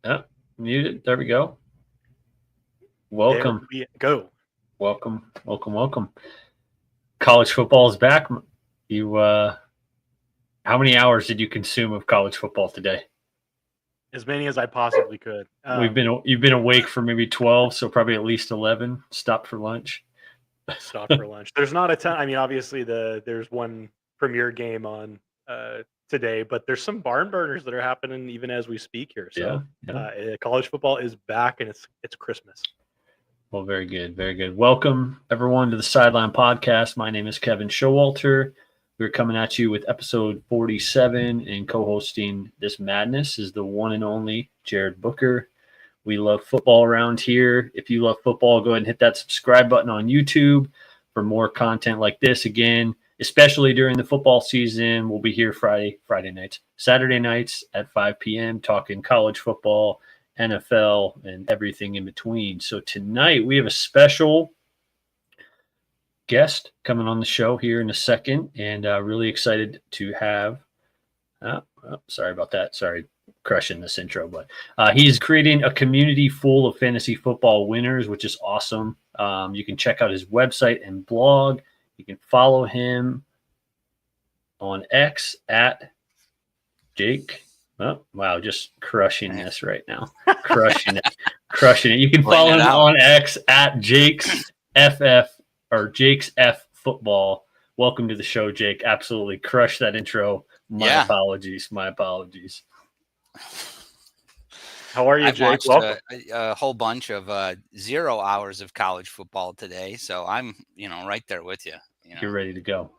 Oh, muted. There we go. There Welcome. we go. Welcome. College football is back. You how many hours did you consume of college football today? As many as I possibly could. You've been awake for maybe 12, so probably at least 11. Stopped for lunch. Stop for lunch. There's not a ton. I mean, obviously there's one premier game on today, but there's some barn burners that are happening even as we speak here. So college football is back, and it's Christmas. Well, very good, very good. Welcome everyone to the Sideline Podcast. My name is Kevin Showalter. We're coming at you with episode 47, and co-hosting this madness is the one and only Jared Booker. We love football around here. If you love football, go ahead and hit that subscribe button on YouTube for more content like this. Again, especially during the football season, we'll be here Friday nights, Saturday nights at 5 p.m. talking college football, NFL, and everything in between. So tonight we have a special guest coming on the show here in a second, and really excited to have sorry about that. Sorry, crushing this intro, but he's creating a community full of fantasy football winners, which is awesome. You can check out his website and blog. You can follow him on X at Jake. Oh, wow, just crushing this right now. Crushing it. You can follow him on X at Jake's F Football. Welcome to the show, Jake. Absolutely crushed that intro. My apologies. How are you, I've Jake? watched a whole bunch of 0 hours of college football today, so I'm right there with you. You're ready to go.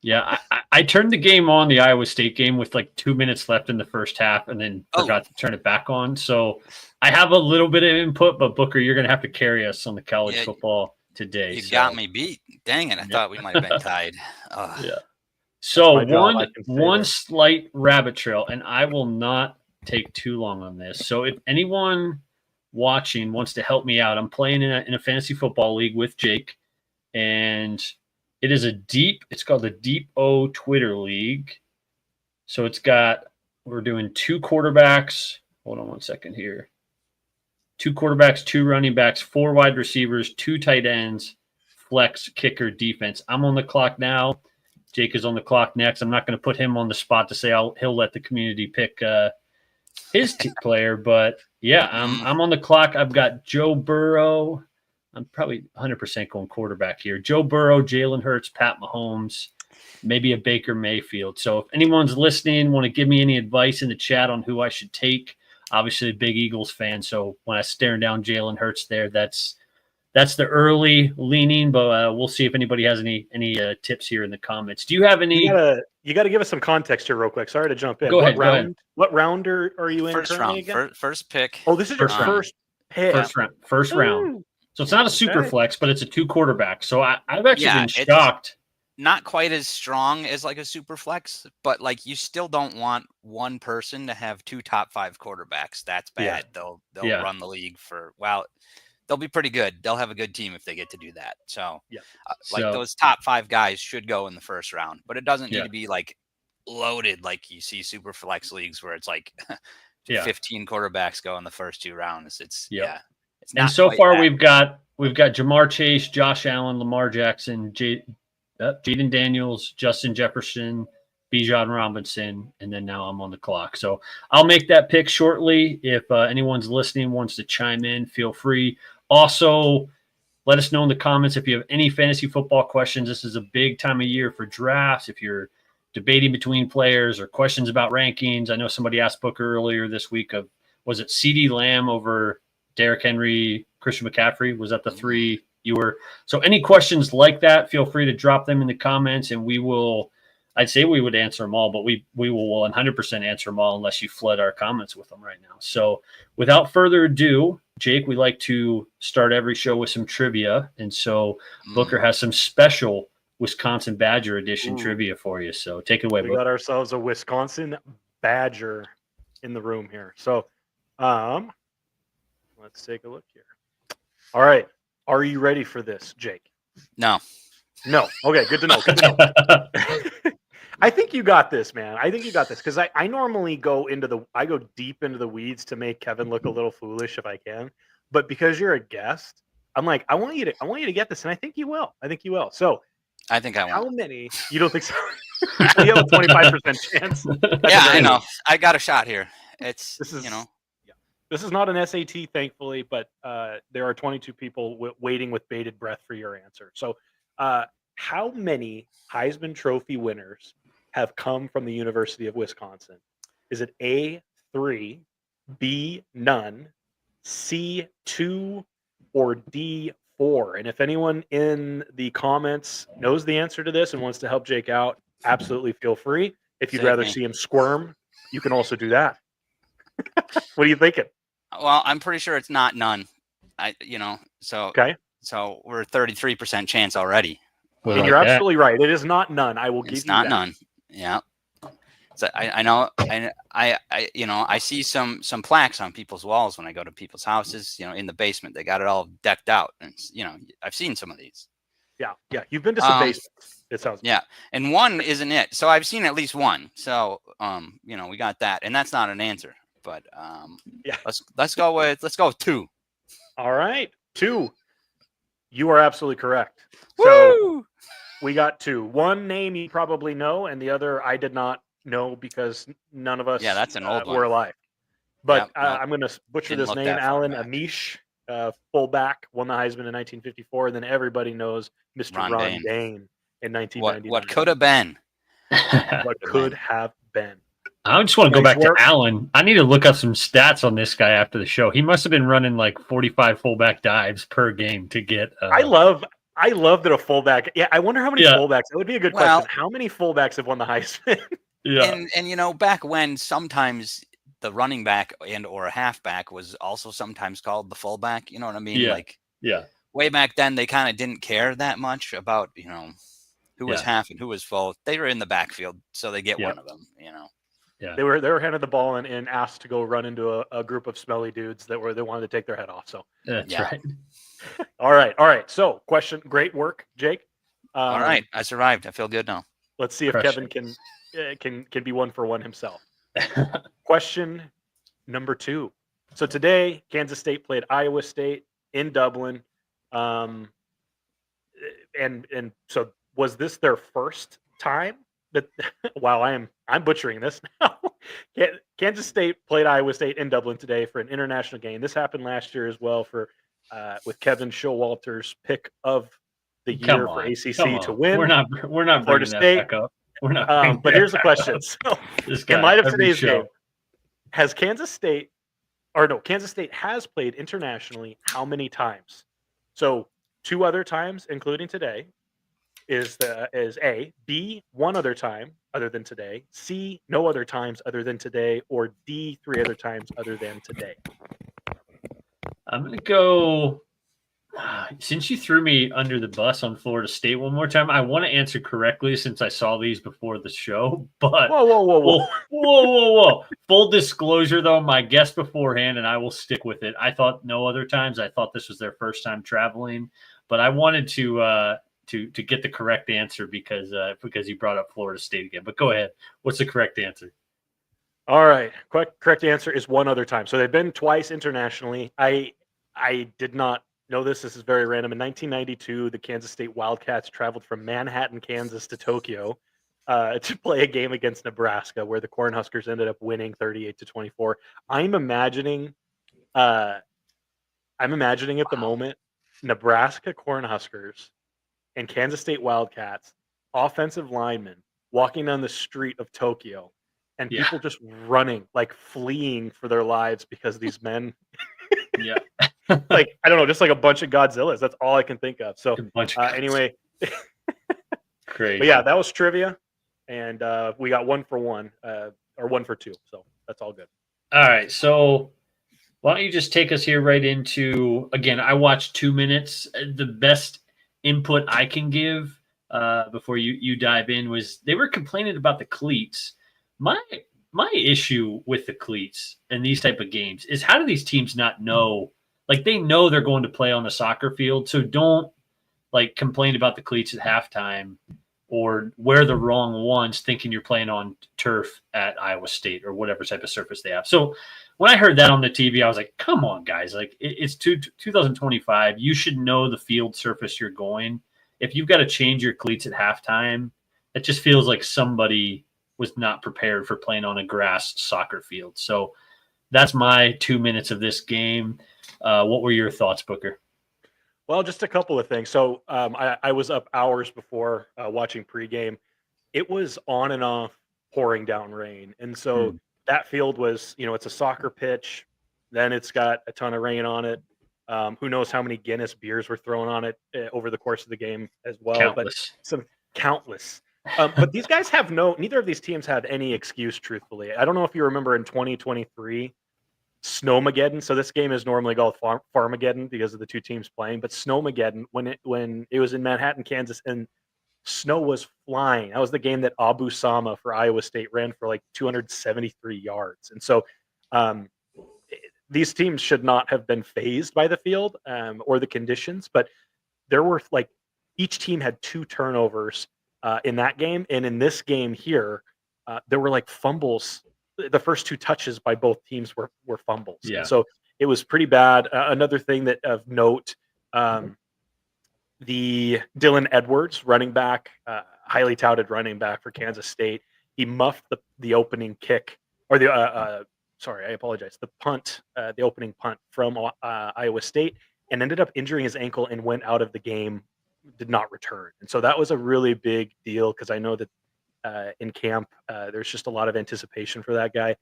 Yeah, I turned the game on, the Iowa State game, with like 2 minutes left in the first half, and then forgot to turn it back on. So I have a little bit of input, but Booker, you're going to have to carry us on the college football today. You got me beat. Dang it! I thought we might have been tied. Yeah. So one slight rabbit trail, and I will not take too long on this. So if anyone watching wants to help me out, I'm playing in a fantasy football league with Jake, and it is it's called the Deep O Twitter League. So we're doing 2 quarterbacks. Hold on one second here. 2 quarterbacks, 2 running backs, 4 wide receivers, 2 tight ends, flex, kicker, defense. I'm on the clock now. Jake is on the clock next. I'm not going to put him on the spot to say he'll let the community pick his player, but yeah, I'm on the clock. I've got Joe Burrow. I'm probably 100% going quarterback here. Joe Burrow, Jalen Hurts, Pat Mahomes, maybe a Baker Mayfield. So if anyone's listening, want to give me any advice in the chat on who I should take, obviously a big Eagles fan. So when I staring down Jalen Hurts there, that's the early leaning, but we'll see if anybody has any tips here in the comments. Do you have any? You got to give us some context here real quick. Sorry to jump in. Go ahead. What round are you in first currently round, again? First pick. Oh, this is your first pick. First round. So it's not a super flex, but it's a 2 quarterback. So I've actually been shocked. Not quite as strong as like a super flex, but like you still don't want one person to have 2 top 5 quarterbacks. That's bad. They'll run the league they'll be pretty good. They'll have a good team if they get to do that. So those top 5 guys should go in the first round, but it doesn't need to be like loaded like you see super flex leagues where it's like 15 quarterbacks go in the first 2 rounds. And so far we've got Jamar Chase, Josh Allen, Lamar Jackson, Jaden Daniels, Justin Jefferson, Bijan Robinson, and then now I'm on the clock. So I'll make that pick shortly. If anyone's listening wants to chime in, feel free. Also, let us know in the comments if you have any fantasy football questions. This is a big time of year for drafts. If you're debating between players or questions about rankings, I know somebody asked Booker earlier this week was it CeeDee Lamb over Derrick Henry, Christian McCaffrey? Was that the 3 you were? So any questions like that, feel free to drop them in the comments, and I'd say we would answer them all, but we will 100% answer them all unless you flood our comments with them right now. So without further ado, Jake, we like to start every show with some trivia. And so Booker has some special Wisconsin Badger edition trivia for you. So take it away, Booker. We got ourselves a Wisconsin Badger in the room here. So let's take a look here. All right. Are you ready for this, Jake? No. Okay, good to know. I think you got this, man. I think you got this because I normally go deep into the weeds to make Kevin look a little foolish if I can, but because you're a guest, I'm like, I want you to get this, and I think you will. So I think I won't. How many? You don't think so? You have a 25% chance. Yeah, I know. I got a shot here. This is not an SAT, thankfully, but there are 22 people waiting with bated breath for your answer. So, how many Heisman Trophy winners have come from the University of Wisconsin? Is it A, 3, B, none, C, 2, or D, 4? And if anyone in the comments knows the answer to this and wants to help Jake out, absolutely feel free. If you'd rather see him squirm, you can also do that. What are you thinking? Well, I'm pretty sure it's not none. Okay. So we're 33% chance already. And you're absolutely right. It is not none. I will give you that. It's not none. Yeah. So I know. I see some plaques on people's walls when I go to people's houses. In the basement, they got it all decked out, and I've seen some of these. Yeah. You've been to some basements. It sounds. Yeah, and one isn't it. So I've seen at least one. So we got that, and that's not an answer. But let's go with 2. All right, 2. You are absolutely correct. Woo! So we got 2. One name you probably know, and the other I did not know because none of us that's an old one. were alive. But I'm going to butcher this name. Alan Amish, fullback, won the Heisman in 1954, and then everybody knows Mr. Ron Dane in 1999. What could have been? What could have been? I just want to go back to Alan. I need to look up some stats on this guy after the show. He must have been running like 45 fullback dives per game to get. I love that a fullback. Yeah, I wonder how many fullbacks. That would be a good question. How many fullbacks have won the Heisman? Yeah, and back when sometimes the running back and or a halfback was also sometimes called the fullback. You know what I mean? Yeah. Way back then, they kind of didn't care that much about who was half and who was full. They were in the backfield, so they get one of them. Yeah, they were handed the ball and asked to go run into a group of smelly dudes they wanted to take their head off. So that's right. All right. So great work, Jake. All right, I survived. I feel good now. Let's see if Kevin can be 1 for 1 himself. Question number 2. So today, Kansas State played Iowa State in Dublin, and so was this their first time? Wow, I'm butchering this now. Kansas State played Iowa State in Dublin today for an international game. This happened last year as well for with Kevin Showalter's pick of the year for ACC to win. We're not Florida State. Back up. We're not. But here's the question: so, in light of today's game, has Kansas State has played internationally how many times? So 2 other times, including today. Is A, B, 1 other time other than today, C, no other times other than today, or D, 3 other times other than today? I'm going to go, since you threw me under the bus on Florida State one more time, I want to answer correctly since I saw these before the show, but whoa. Full disclosure though, my guess beforehand, and I will stick with it. I thought no other times. I thought this was their first time traveling, but I wanted to get the correct answer because you brought up Florida State again. But go ahead. What's the correct answer? All right. Correct answer is 1 other time. So they've been twice internationally. I did not know this. This is very random. In 1992, the Kansas State Wildcats traveled from Manhattan, Kansas to Tokyo to play a game against Nebraska where the Cornhuskers ended up winning 38-24. I'm imagining at the moment Nebraska Cornhuskers and Kansas State Wildcats, offensive linemen walking down the street of Tokyo, and people just running, like fleeing for their lives because these men, like I don't know, just like a bunch of Godzillas. That's all I can think of. So anyway, crazy. But yeah, that was trivia, and we got 1 for 1, or 1 for 2. So that's all good. All right, so why don't you just take us here right into, again, I watched 2 minutes. The best input I can give before you dive in was they were complaining about the cleats. My issue with the cleats in these type of games is how do these teams not know? Like they know they're going to play on the soccer field, so don't like complain about the cleats at halftime or wear the wrong ones thinking you're playing on turf at Iowa State or whatever type of surface they have. So when I heard that on the TV, I was like, come on, guys. Like, it's 2025. You should know the field surface you're going. If you've got to change your cleats at halftime, it just feels like somebody was not prepared for playing on a grass soccer field. So that's my 2 minutes of this game. What were your thoughts, Booker? Well, just a couple of things. So I was up hours before watching pregame. It was on and off pouring down rain. And so that field was, it's a soccer pitch. Then it's got a ton of rain on it. Who knows how many Guinness beers were thrown on it over the course of the game as well. Countless. But some countless. But these guys have neither of these teams had any excuse, truthfully. I don't know if you remember in 2023, Snowmageddon. So this game is normally called Farmageddon because of the two teams playing. But Snowmageddon, when it was in Manhattan, Kansas, and snow was flying. That was the game that Abu Sama for Iowa State ran for like 273 yards. And so these teams should not have been fazed by the field or the conditions. But there were each team had 2 turnovers in that game. And in this game here, there were fumbles. The first 2 touches by both teams were fumbles. Yeah. And so it was pretty bad. Another thing that of note, the Dylan Edwards, running back, highly touted running back for Kansas State, he muffed the opening kick, or the punt, the opening punt from Iowa State, and ended up injuring his ankle and went out of the game, did not return. And so that was a really big deal because I know that in camp there's just a lot of anticipation for that guy.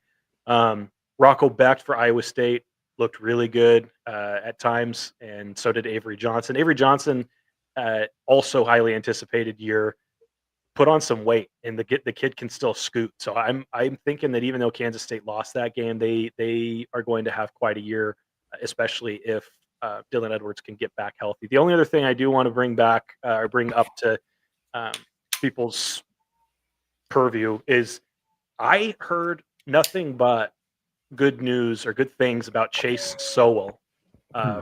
Rocco Becht for Iowa State looked really good at times, and so did Avery Johnson. Avery Johnson, also highly anticipated year, put on some weight, and the kid can still scoot. So I'm thinking that even though Kansas State lost that game, they are going to have quite a year, especially if Dylan Edwards can get back healthy. The only other thing I do want to bring up to people's purview is I heard nothing but good news or good things about Chase Sowell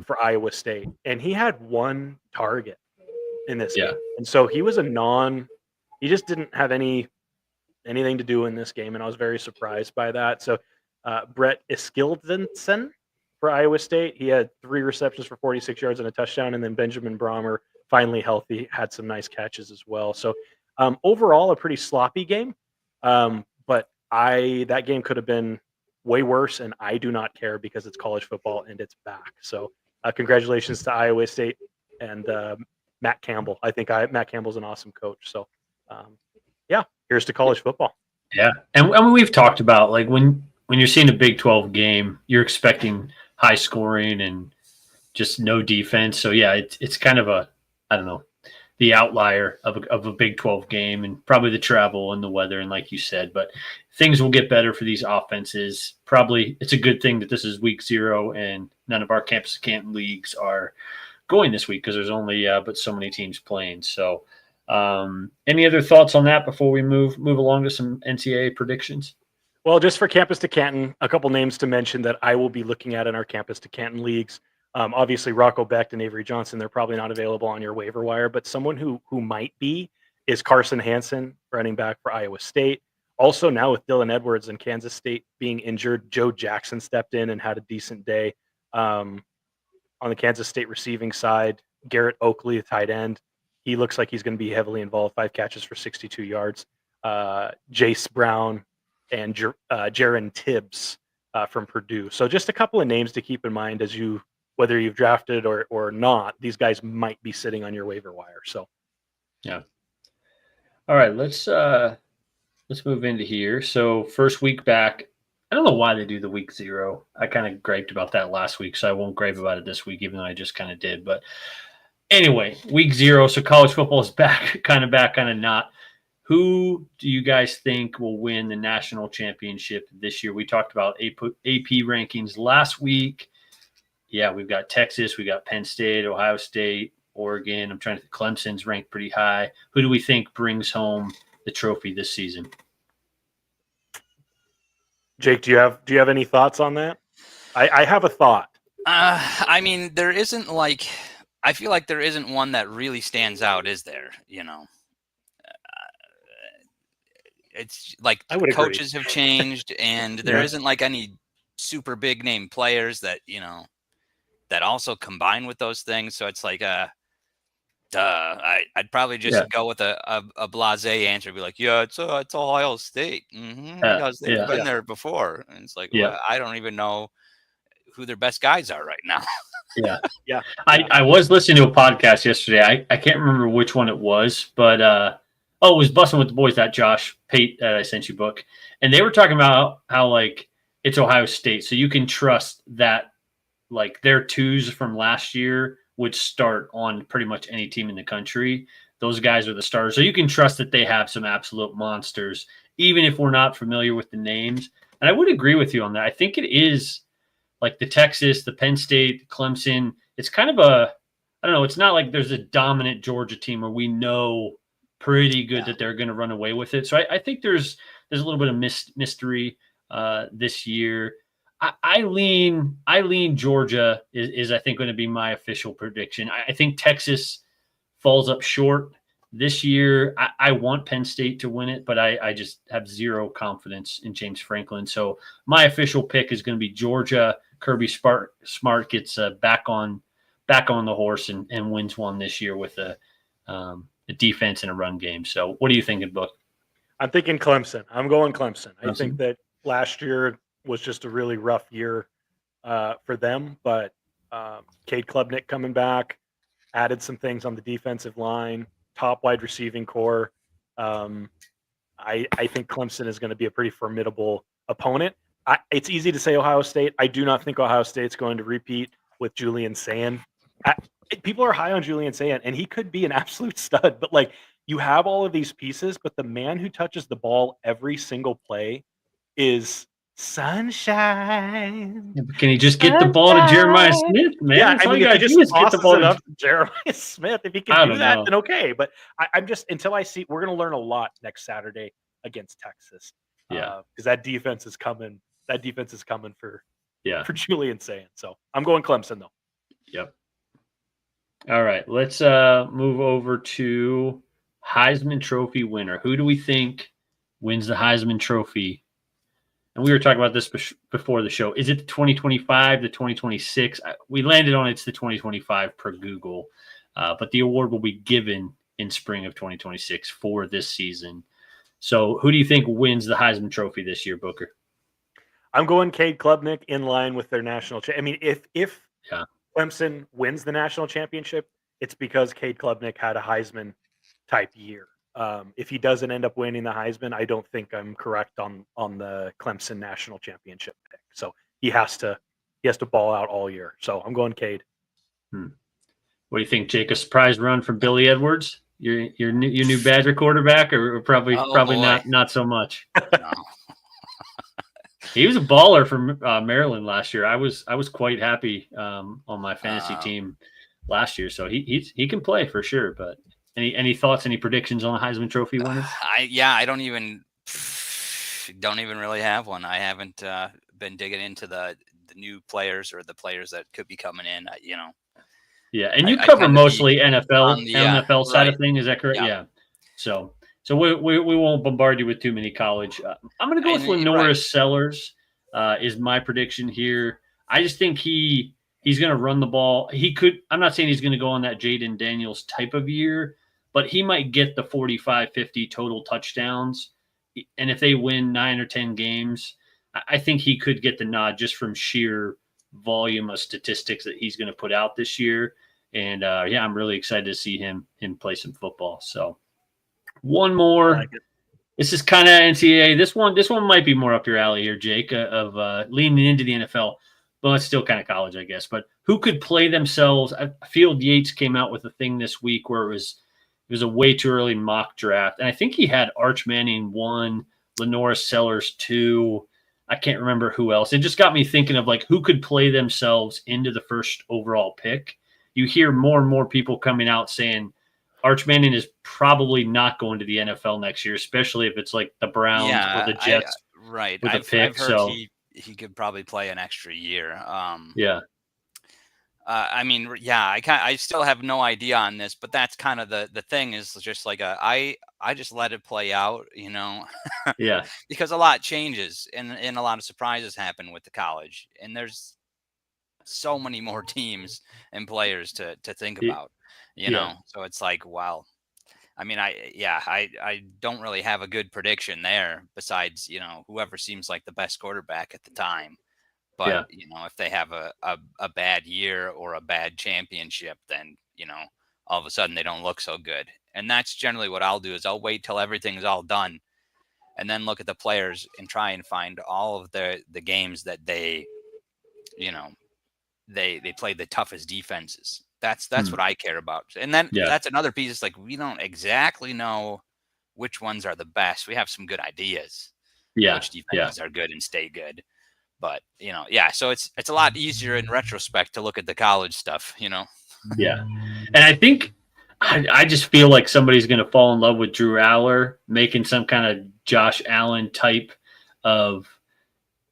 for Iowa State, and he had 1 target in this game, and so he was he just didn't have anything to do in this game, and I was very surprised by that. So Brett Iskildsen for Iowa State, he had 3 receptions for 46 yards and a touchdown, and then Benjamin Brahmer, finally healthy, had some nice catches as well. So overall, a pretty sloppy game, but that game could have been way worse, and I do not care because it's college football and it's back. So congratulations to Iowa State and Matt Campbell. I think Matt Campbell's an awesome coach. So here's to college football. Yeah, and we've talked about when you're seeing a Big 12 game, you're expecting high scoring and just no defense. So it's kind of the outlier of a Big 12 game, and probably the travel and the weather, and like you said, but things will get better for these offenses. Probably it's a good thing that this is week 0 and none of our Campus to Canton leagues are going this week because there's only but so many teams playing. So any other thoughts on that before we move along to some NCAA predictions? Well, just for Campus to Canton, a couple names to mention that I will be looking at in our Campus to Canton leagues. Obviously, Rocco Becht and Avery Johnson, they're probably not available on your waiver wire, but someone who might be is Carson Hansen, running back for Iowa State. Also, now with Dylan Edwards and Kansas State being injured, Joe Jackson stepped in and had a decent day. On the Kansas State receiving side, Garrett Oakley, the tight end, he looks like he's going to be heavily involved, 5 catches for 62 yards. Jace Brown and Jaron Tibbs from Purdue. So just a couple of names to keep in mind as whether you've drafted or not, these guys might be sitting on your waiver wire. So, yeah. All right, let's move into here. So first week back, I don't know why they do the week 0. I kind of griped about that last week, so I won't gripe about it this week, even though I just kind of did. But anyway, week 0, so college football is back, kind of not. Who do you guys think will win the national championship this year? We talked about AP rankings last week. Yeah, we've got Texas, we got Penn State, Ohio State, Oregon. I'm trying to think. Clemson's ranked pretty high. Who do we think brings home the trophy this season? Jake, do you have any thoughts on that? I have a thought. I mean, there isn't I feel like there isn't one that really stands out, is there? it's like coaches have changed, and there isn't like any super big name players that that also combine with those things. So it's like I'd probably just go with a blasé answer, be like, it's Ohio State, because they've been there before, and it's like, well, I don't even know who their best guys are right now. I was listening to a podcast yesterday. I can't remember which one it was, but it was Busting with the Boys, that Josh Pate that I sent you book, and they were talking about how like it's Ohio State, so you can trust that like their twos from last year would start on pretty much any team in the country. Those guys are the starters. So you can trust that they have some absolute monsters, even if we're not familiar with the names. And I would agree with you on that. I think it is like the Texas, the Penn State, Clemson. It's kind of I don't know. It's not like there's a dominant Georgia team where we know pretty good that they're going to run away with it. So I think there's a little bit of mystery this year. I lean Georgia is I think going to be my official prediction. I think Texas falls up short this year. I want Penn State to win it, but I just have zero confidence in James Franklin. So my official pick is going to be Georgia. Kirby Smart gets back on the horse and wins one this year with a defense and a run game. So what are you thinking, Book? I'm thinking Clemson. I'm going Clemson. I think that last year was just a really rough year for them, but Cade Klubnik coming back, added some things on the defensive line, top wide receiving core. I think Clemson is going to be a pretty formidable opponent. It's easy to say Ohio State. I do not think Ohio State's going to repeat with Julian Sayin. People are high on Julian Sayin, and he could be an absolute stud, but like you have all of these pieces, but the man who touches the ball every single play is Sunshine. Can he just get the ball to Jeremiah Smith, man? Yeah, I mean, if he just tosses it up to Jeremiah Smith, if he can do that, then okay. But I'm just, until I see, we're going to learn a lot next Saturday against Texas. Because that defense is coming. That defense is coming for Julian Sayin. So I'm going Clemson, though. Yep. All right, let's move over to Heisman Trophy winner. Who do we think wins the Heisman Trophy? And we were talking about this before the show. Is it the 2025, the 2026? We landed on it's the 2025 per Google, but the award will be given in spring of 2026 for this season. So who do you think wins the Heisman Trophy this year, Booker? I'm going Cade Klubnik in line with their national I mean, if Clemson wins the national championship, it's because Cade Klubnik had a Heisman-type year. If he doesn't end up winning the Heisman, I don't think I'm correct on the Clemson national championship pick. So he has to ball out all year. So I'm going Cade. What do you think, Jake? A surprise run from Billy Edwards, your new Badger quarterback, or probably not so much? No. He was a baller for Maryland last year. I was quite happy on my fantasy team last year. So he can play for sure, but. Any thoughts? Any predictions on the Heisman Trophy winner? I don't even really have one. I haven't been digging into the new players or the players that could be coming in. Yeah, and you cover mostly NFL side of things. Is that correct? Yeah. So we won't bombard you with too many college. I'm going to go with Lenoris Sellers. Is my prediction here. I just think he's going to run the ball. He could. I'm not saying he's going to go on that Jaden Daniels type of year, but he might get the 45, 50 total touchdowns. And if they win 9 or 10 games, I think he could get the nod just from sheer volume of statistics that he's going to put out this year. And I'm really excited to see him play some football. So one more. This is kind of NCAA. This one might be more up your alley here, Jake, of leaning into the NFL. Well, it's still kind of college, I guess. But who could play themselves? Field Yates came out with a thing this week where it was a way too early mock draft. And I think he had Arch Manning 1, Lenoris Sellers 2. I can't remember who else. It just got me thinking of like who could play themselves into the first overall pick. You hear more and more people coming out saying Arch Manning is probably not going to the NFL next year, especially if it's like the Browns or the Jets. With a pick. I've heard he could probably play an extra year. I mean, yeah, I still have no idea on this, but that's kind of the thing is just like I just let it play out, Yeah. because a lot changes and a lot of surprises happen with the college, and there's so many more teams and players to think about, So it's like, wow. I mean, I don't really have a good prediction there besides, whoever seems like the best quarterback at the time. But, if they have a bad year or a bad championship, then, all of a sudden they don't look so good. And that's generally what I'll do is I'll wait till everything's all done and then look at the players and try and find all of the games that they, they play the toughest defenses. That's what I care about. And then that's another piece. It's like, we don't exactly know which ones are the best. We have some good ideas. Which defenses are good and stay good. But, so it's a lot easier in retrospect to look at the college stuff, Yeah. And I think I just feel like somebody's going to fall in love with Drew Aller, making some kind of Josh Allen type of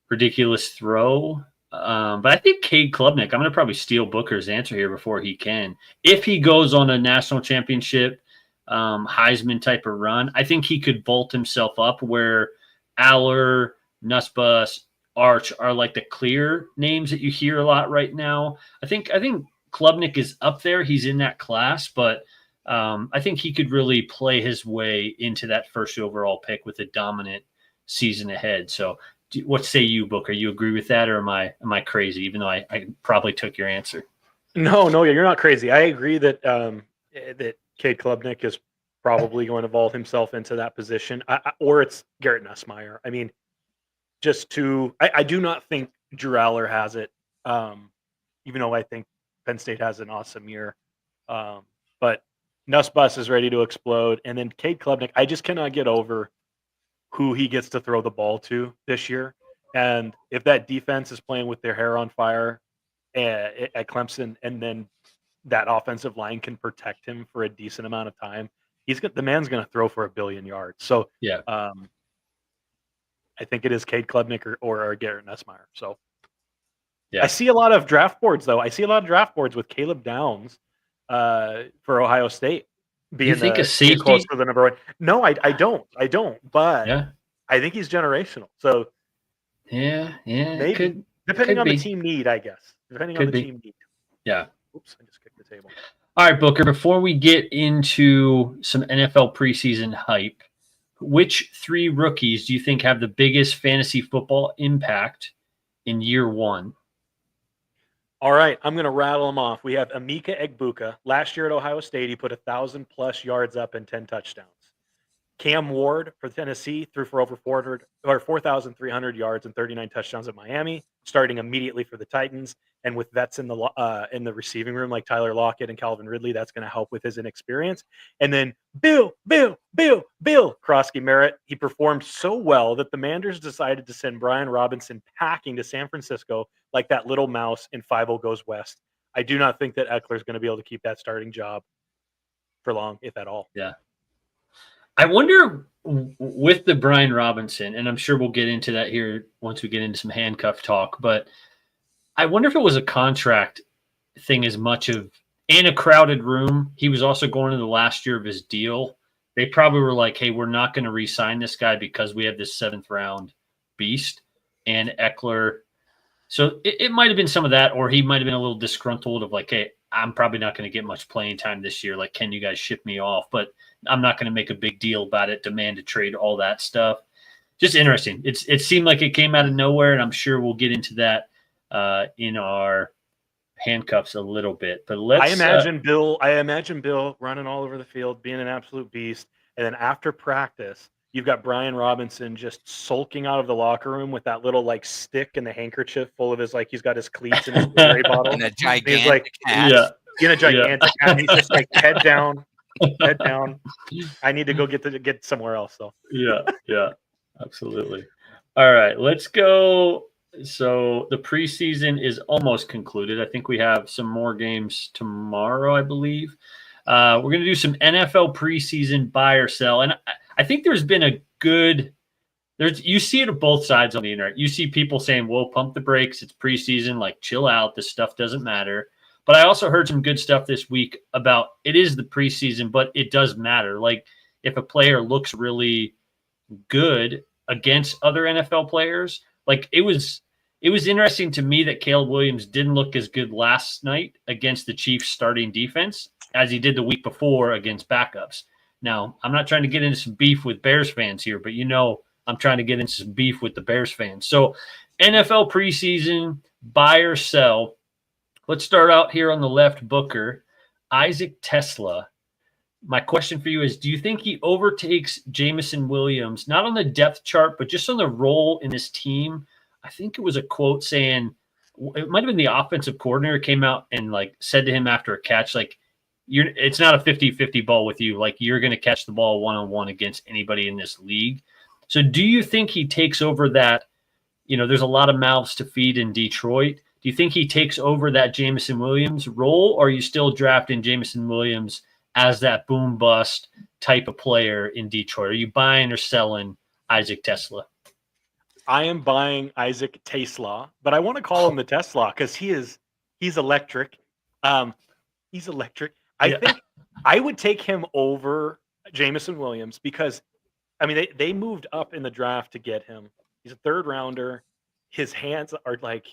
ridiculous throw. But I think Cade Klubnik, I'm going to probably steal Booker's answer here before he can. If he goes on a national championship Heisman type of run, I think he could vault himself up where Aller, Nussbus, Arch are like the clear names that you hear a lot right now. I think Klubnik is up there. He's in that class, but I think he could really play his way into that first overall pick with a dominant season ahead. So what say you, Booker? You agree with that, or am I crazy? Even though I probably took your answer. No, you're not crazy. I agree that that Cade Klubnik is probably going to vault himself into that position, or it's Garrett Nussmeier. I mean, I do not think Drew Aller has it, even though I think Penn State has an awesome year. But Nussbus is ready to explode, and then Cade Klubnik, I just cannot get over who he gets to throw the ball to this year. And if that defense is playing with their hair on fire at Clemson, and then that offensive line can protect him for a decent amount of time, the man's going to throw for 1 billion yards. So I think it is Cade Klubnik or Garrett Nussmeier. So I see a lot of draft boards, though. I see a lot of draft boards with Caleb Downs for Ohio State. You think a safety close for the number one? No, I don't. But I think he's generational. So maybe depending on the team need, I guess. Depending on the team need. Yeah. Oops, I just kicked the table. All right, Booker. Before we get into some NFL preseason hype, which 3 rookies do you think have the biggest fantasy football impact in year 1? All right, I'm going to rattle them off. We have Emeka Egbuka. Last year at Ohio State, he put 1,000+ yards up and 10 touchdowns. Cam Ward for Tennessee threw for over 4,300 yards and 39 touchdowns at Miami, starting immediately for the Titans. And with vets in the receiving room like Tyler Lockett and Calvin Ridley, that's going to help with his inexperience. And then Bill Krosky Merritt, he performed so well that the Manders decided to send Brian Robinson packing to San Francisco like that little mouse in 5-0 Goes West. I do not think that Eckler is going to be able to keep that starting job for long, if at all. Yeah. I wonder with the Brian Robinson, and I'm sure we'll get into that here once we get into some handcuff talk, but I wonder if it was a contract thing as much of in a crowded room. He was also going into the last year of his deal. They probably were like, hey, we're not going to re-sign this guy because we have this 7th round beast and Eckler. So it might have been some of that, or he might have been a little disgruntled of like, hey, I'm probably not going to get much playing time this year. Like, can you guys ship me off? But I'm not going to make a big deal about it, demand a trade, all that stuff. Just interesting. It seemed like it came out of nowhere, and I'm sure we'll get into that in our handcuffs a little bit. But I imagine Bill running all over the field, being an absolute beast, and then after practice, you've got Brian Robinson just sulking out of the locker room with that little like stick and the handkerchief full of his he's got his cleats and his Gatorade bottle. And a gigantic hat. In a gigantic hat. He's just like head down. I need to go get somewhere else though. Yeah, absolutely. All right, let's go. So the preseason is almost concluded. I think we have some more games tomorrow, I believe. We're going to do some NFL preseason buy or sell. And I think there's been a good – you see it at both sides on the internet. You see people saying, well, pump the brakes. It's preseason. Like, chill out. This stuff doesn't matter. But I also heard some good stuff this week about it is the preseason, but it does matter. Like if a player looks really good against other NFL players, like it was interesting to me that Caleb Williams didn't look as good last night against the Chiefs starting defense as he did the week before against backups. Now, I'm not trying to get into some beef with Bears fans here, but I'm trying to get into some beef with the Bears fans. So NFL preseason, buy or sell. Let's start out here on the left, Booker. Isaac Tesla. My question for you is, do you think he overtakes Jameson Williams, not on the depth chart, but just on the role in his team? I think it was a quote saying, it might have been the offensive coordinator came out and like said to him after a catch, like, it's not a 50-50 ball with you. Like you're going to catch the ball one-on-one against anybody in this league. So do you think he takes over that? There's a lot of mouths to feed in Detroit. Do you think he takes over that Jameson Williams role, or are you still drafting Jameson Williams as that boom bust type of player in Detroit? Are you buying or selling Isaac Tesla? I am buying Isaac Tesla, but I want to call him the Tesla because he's electric. He's electric. I think I would take him over Jameson Williams because, I mean, they moved up in the draft to get him. He's a third rounder. His hands are like,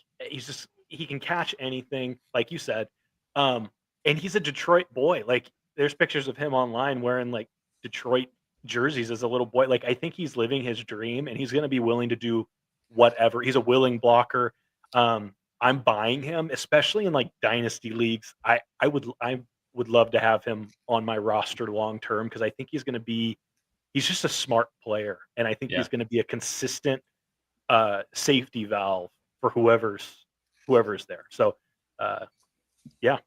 he can catch anything, like you said. And he's a Detroit boy. Like there's pictures of him online wearing like Detroit jerseys as a little boy. Like I think he's living his dream and he's going to be willing to do whatever. He's a willing blocker. I'm buying him, especially in like dynasty leagues. I would love to have him on my roster long term because I think he's just a smart player, and I think he's going to be a consistent safety valve for whoever's there. So, yeah.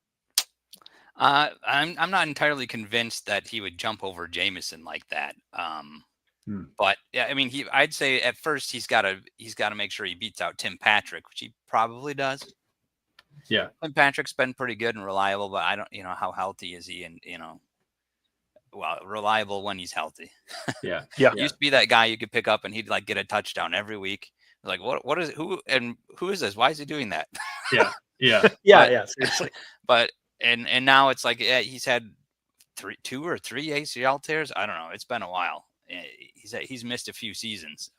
I'm not entirely convinced that he would jump over Jameson like that. But yeah, I mean, I'd say at first he's got to make sure he beats out Tim Patrick, which he probably does. Yeah. Tim Patrick's been pretty good and reliable, but I don't, how healthy is he? And, reliable when he's healthy. Yeah. Yeah. He used to be that guy you could pick up and he'd like get a touchdown every week. Like, who is this? Why is he doing that? Yeah. Yeah. Yeah. Seriously. But, and now it's like, he's had 2 or 3 ACL tears. I don't know. It's been a while. He's missed a few seasons.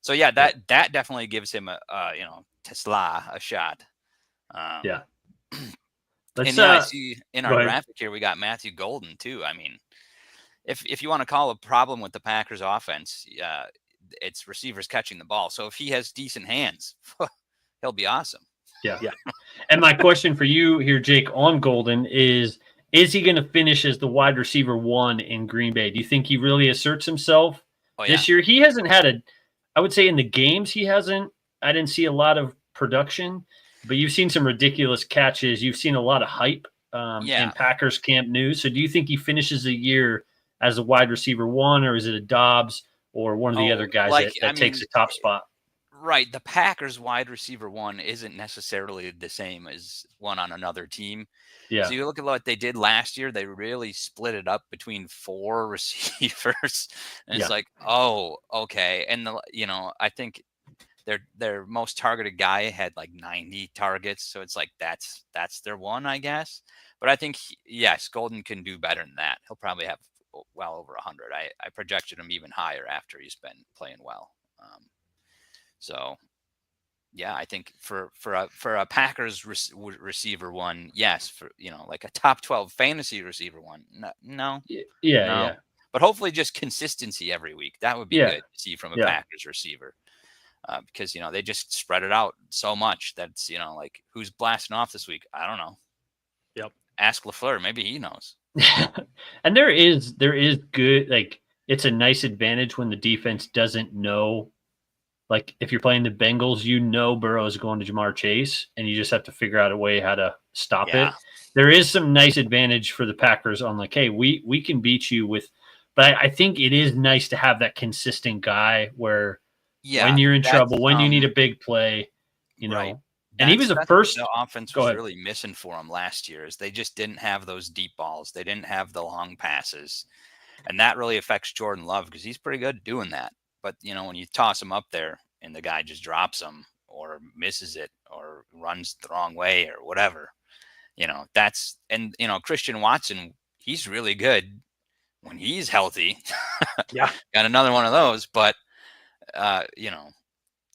So yeah, that definitely gives him Tesla a shot. Yeah. I see in our graphic here we got Matthew Golden too. I mean, if you want to call a problem with the Packers offense, it's receivers catching the ball. So if he has decent hands, he'll be awesome. Yeah. And my question for you here, Jake, on Golden is he going to finish as the wide receiver 1 in Green Bay? Do you think he really asserts himself this year? He hasn't had I would say in the games I didn't see a lot of production, but you've seen some ridiculous catches. You've seen a lot of hype in Packers camp news. So do you think he finishes the year as a wide receiver 1, or is it a Dobbs or one of the other guys that takes the top spot? Right. The Packers wide receiver 1 isn't necessarily the same as one on another team. Yeah. So you look at what they did last year, they really split it up between 4 receivers. And it's like, oh, okay. And I think their most targeted guy had like 90 targets. So it's like, that's their one, I guess. But I think, yes, Golden can do better than that. He'll probably have well over 100. I projected him even higher after he's been playing well. So, yeah, I think for a Packers receiver 1, yes, for like a top 12 fantasy receiver 1, no. Yeah. But hopefully just consistency every week. That would be good to see from a Packers receiver, because they just spread it out so much that it's like who's blasting off this week? I don't know. Yep. Ask LaFleur, maybe he knows. And there is good, like it's a nice advantage when the defense doesn't know. Like if you're playing the Bengals, Burrow is going to Jamar Chase, and you just have to figure out a way how to stop it. There is some nice advantage for the Packers on like, hey, we can beat you with, but I think it is nice to have that consistent guy where when you're in trouble, when you need a big play, right. And he was the first. The offense was really missing for him last year. Is they just didn't have those deep balls. They didn't have the long passes, and that really affects Jordan Love because he's pretty good at doing that. But when you toss him up there and the guy just drops him or misses it or runs the wrong way or whatever, That's, and Christian Watson, he's really good when he's healthy. Yeah. Got another one of those, but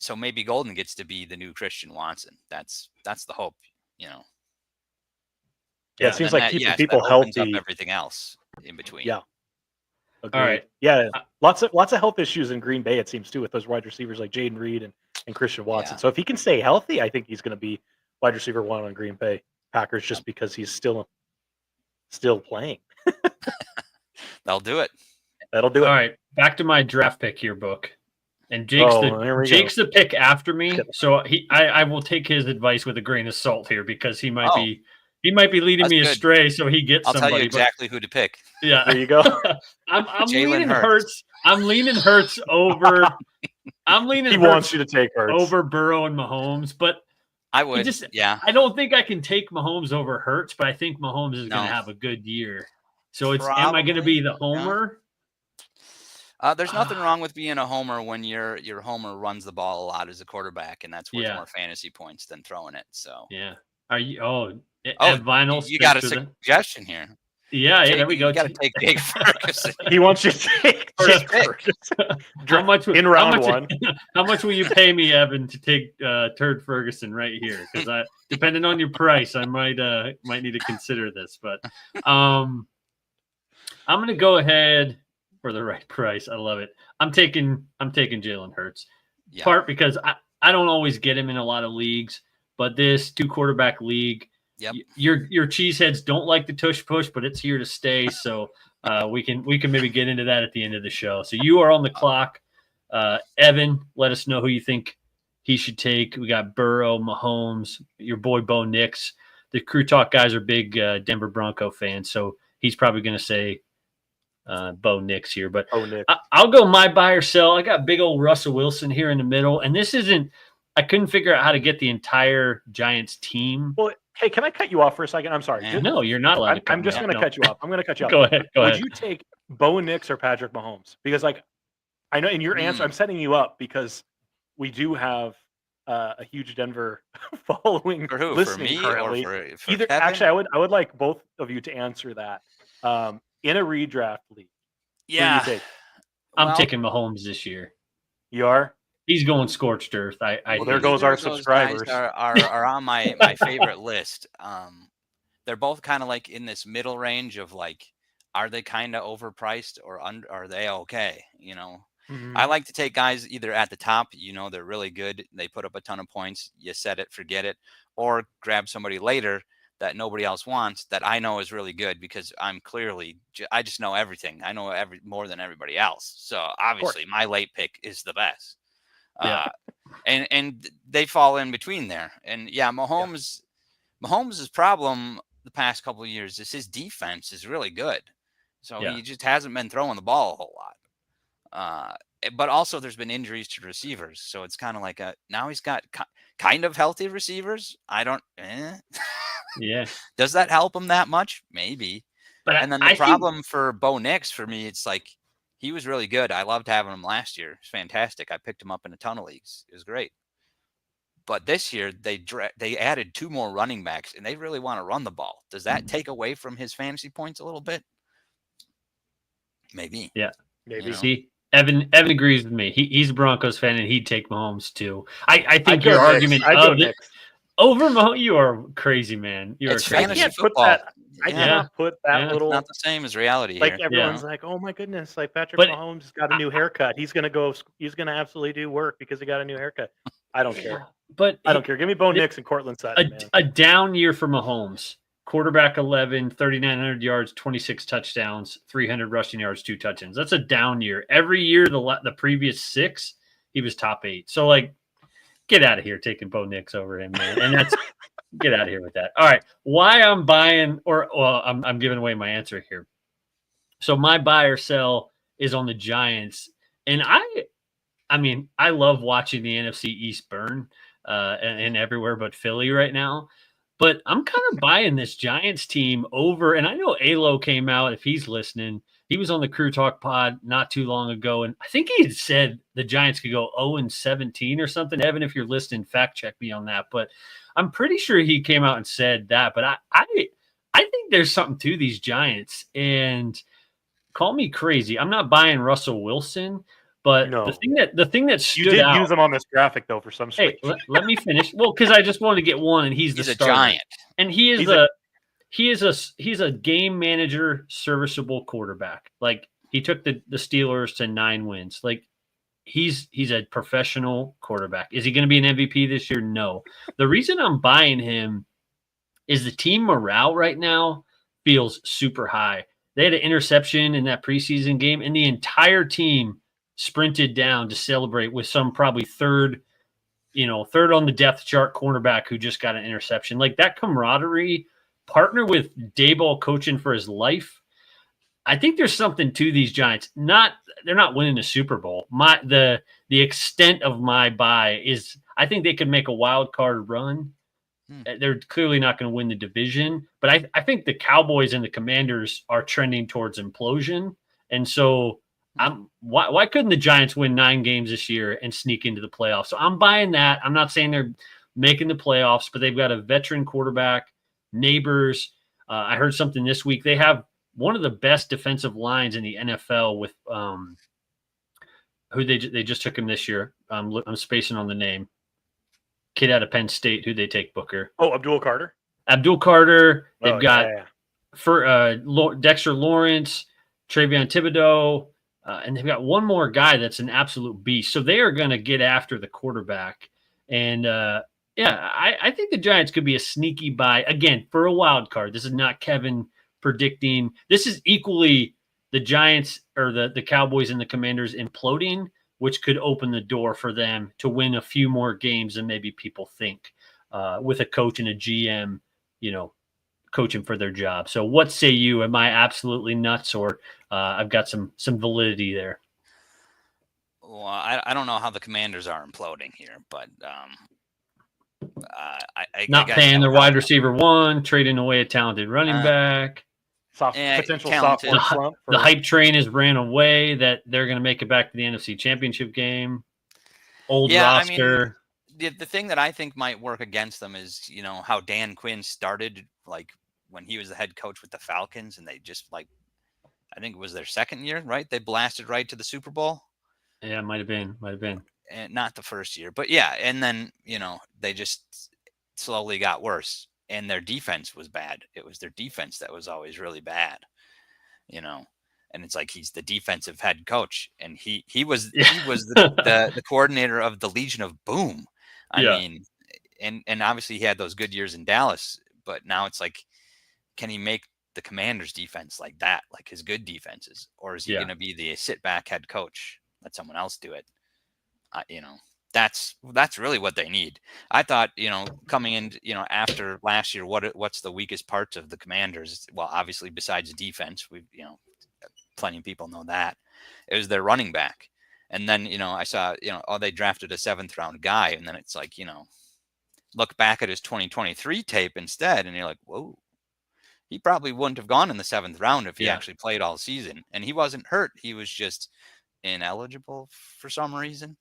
so maybe Golden gets to be the new Christian Watson. That's the hope, Yeah, it seems like keeping people healthy up everything else in between. Yeah. Agreed. All right. Yeah. Lots of health issues in Green Bay, it seems, too, with those wide receivers like Jaden Reed and Christian Watson. So if he can stay healthy, I think he's going to be wide receiver 1 on Green Bay Packers, just because he's still playing. They'll do it. That'll do it. All right. Back to my draft pick here, book. And Jake's the pick after me, so I will take his advice with a grain of salt here, because he might be leading me astray. So he gets. I'll somebody, tell you exactly who to pick. Yeah, there you go. I'm leaning Hurts. I'm leaning Hurts over. I'm leaning. He wants you to take Hurts over Burrow and Mahomes, but I would. I don't think I can take Mahomes over Hurts, but I think Mahomes is going to have a good year. So am I going to be the homer? There's nothing wrong with being a homer when your homer runs the ball a lot as a quarterback, and that's worth more fantasy points than throwing it. So are you? Vinyl, you got a suggestion here. Yeah, Jake, there we go. You got to take Jake Ferguson. He wants you to take Jake Ferguson. How much in round 1? How much will you pay me, Evan, to take Turd Ferguson right here? Because depending on your price, I might need to consider this. But I'm going to go ahead. For the right price. I love it. I'm taking Jalen Hurts. Yeah. Part because I don't always get him in a lot of leagues, but this 2-quarterback league, your cheeseheads don't like the tush push, but it's here to stay. So we can maybe get into that at the end of the show. So you are on the clock. Evan, let us know who you think he should take. We got Burrow, Mahomes, your boy Bo Nix. The Crew Talk guys are big Denver Bronco fans, so he's probably going to say Bo Nix here, but I'll go my buy or sell. I got big old Russell Wilson here in the middle, and this isn't. I couldn't figure out how to get the entire Giants team. Well, hey, can I cut you off for a second? I'm sorry. No, you're not allowed. I'm just going to cut you off. I'm going to cut you off. Go ahead. Would you take Bo Nix or Patrick Mahomes? Because I know in your answer, I'm setting you up because we do have a huge Denver following. For who? Listening for me currently. or for Either Kevin? Actually, I would like both of you to answer that. In a redraft league. Yeah. Who do you take? I'm taking Mahomes this year. You are? He's going scorched earth. There goes our subscribers. Are on my favorite list. They're both kind of like in this middle range of like, are they kind of overpriced or are they okay? I like to take guys either at the top, they're really good. They put up a ton of points. You set it, forget it, or grab somebody later that nobody else wants that I know is really good because I just know everything. I know more than everybody else. So obviously my late pick is the best. And they fall in between there. And Mahomes' problem the past couple of years is his defense is really good. So he just hasn't been throwing the ball a whole lot. But also there's been injuries to receivers. So it's kind of like now he's got kind of healthy receivers. Yeah. Does that help him that much? Maybe. And then the problem for Bo Nix, for me, it's like he was really good. I loved having him last year. It's fantastic. I picked him up in a ton of leagues. It was great. But this year they added 2 more running backs, and they really want to run the ball. Does that take away from his fantasy points a little bit? Maybe. Yeah. Maybe. See, Evan agrees with me. He's a Broncos fan, and he'd take Mahomes too. I think your argument over Mahomes, you are crazy, man. It's fantasy football. I cannot put that little. It's not the same as reality. Like everyone's like, oh my goodness, like Patrick Mahomes got a new haircut. He's gonna absolutely do work because he got a new haircut. I don't care. But I don't care. Give me Bo Nix and Cortland Sutton. A down year for Mahomes. Quarterback 11, 3,900 yards, 26 touchdowns, 300 rushing yards, 2 touchdowns. That's a down year. Every year, the previous 6, he was top 8. So, get out of here taking Bo Nix over him, man. And that's get out of here with that. All right. Why I'm buying I'm giving away my answer here. So my buy or sell is on the Giants. And I love watching the NFC East burn and everywhere but Philly right now. But I'm kind of buying this Giants team over, and I know Alo came out, if he's listening, he was on the Crew Talk pod not too long ago, and I think he had said the Giants could go 0-17 or something. Evan, if you're listening, fact check me on that. But I'm pretty sure he came out and said that. But I think there's something to these Giants, and call me crazy. I'm not buying Russell Wilson, but No. the thing that stood you did out. Use him on this graphic though for some strange. Hey, let me finish. Well, because I just wanted to get one, and he's the starter. Giant, and he's a game manager, serviceable quarterback. Like, he took the Steelers to 9 wins. Like, he's a professional quarterback. Is he going to be an MVP this year? No. The reason I'm buying him is the team morale right now feels super high. They had an interception in that preseason game, and the entire team sprinted down to celebrate with some probably third on the depth chart cornerback who just got an interception. Like, that camaraderie, partner with Daboll coaching for his life. I think there's something to these Giants. They're not winning the Super Bowl. The extent of my buy is I think they could make a wild card run. They're clearly not going to win the division, but I think the Cowboys and the Commanders are trending towards implosion. And so why couldn't the Giants win 9 games this year and sneak into the playoffs? So I'm buying that. I'm not saying they're making the playoffs, but they've got a veteran quarterback, Neighbors. I heard something this week. They have one of the best defensive lines in the NFL with who they just took him this year. I'm spacing on the name. Kid out of Penn State. Who they take, Booker? Oh, Abdul Carter. They've got for Dexter Lawrence, Travion Thibodeau, and they've got one more guy that's an absolute beast. So they are going to get after the quarterback. And I think the Giants could be a sneaky buy again for a wild card. This is not Kevin predicting. This is equally the Giants or the Cowboys and the Commanders imploding, which could open the door for them to win a few more games than maybe people think, with a coach and a GM, coaching for their job. So what say you? Am I absolutely nuts, or I've got some validity there? Well, I don't know how the Commanders are imploding here, but not paying their wide receiver 1, trading away a talented running back. Potential sophomore slump. The hype train has ran away that they're going to make it back to the NFC Championship game. Old roster. I mean, the thing that I think might work against them is, how Dan Quinn started, like when he was the head coach with the Falcons, and they just I think it was their second year, right? They blasted right to the Super Bowl. Yeah, might have been. And not the first year, but yeah. And then, they just slowly got worse. And their defense was bad. It was their defense that was always really bad, and it's like, he's the defensive head coach, and he was the coordinator of the Legion of Boom. I mean, and obviously he had those good years in Dallas, but now it's like, can he make the Commanders defense like that, like his good defenses, or is he going to be the sit back head coach, let someone else do it? That's really what they need. I thought, coming in, after last year, what's the weakest parts of the Commanders? Well, obviously, besides defense, plenty of people know that. It was their running back. And then, I saw, they drafted a 7th round guy. And then it's like, look back at his 2023 tape instead. And you're like, whoa, he probably wouldn't have gone in the 7th round if he actually played all season. And he wasn't hurt. He was just ineligible for some reason.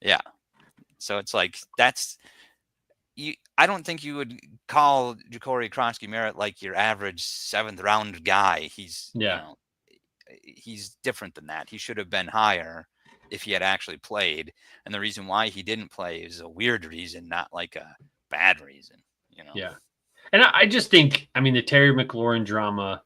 Yeah. So it's like, I don't think you would call Ja'Cory Kronsky-Merritt like your average 7th round guy. He's he's different than that. He should have been higher if he had actually played. And the reason why he didn't play is a weird reason, not like a bad reason, Yeah. And I just think, the Terry McLaurin drama,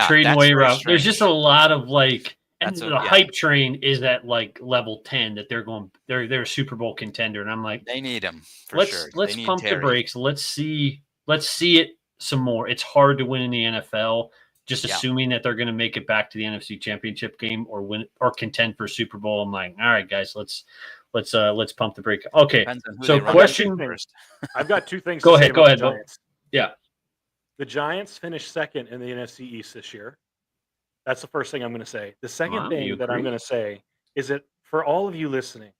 trading away route, there's just a lot of hype train is at level 10 that they're a Super Bowl contender. And I'm like, they need him Let's pump the brakes. Let's see it some more. It's hard to win in the NFL. Just assuming that they're going to make it back to the NFC Championship game or win or contend for Super Bowl. I'm like, all right, guys, let's pump the brake. Okay. So question. I've got 2 things. Go ahead. Giants. Yeah. The Giants finished 2nd in the NFC East this year. That's the first thing I'm going to say. The second thing that I'm going to say is that for all of you listening,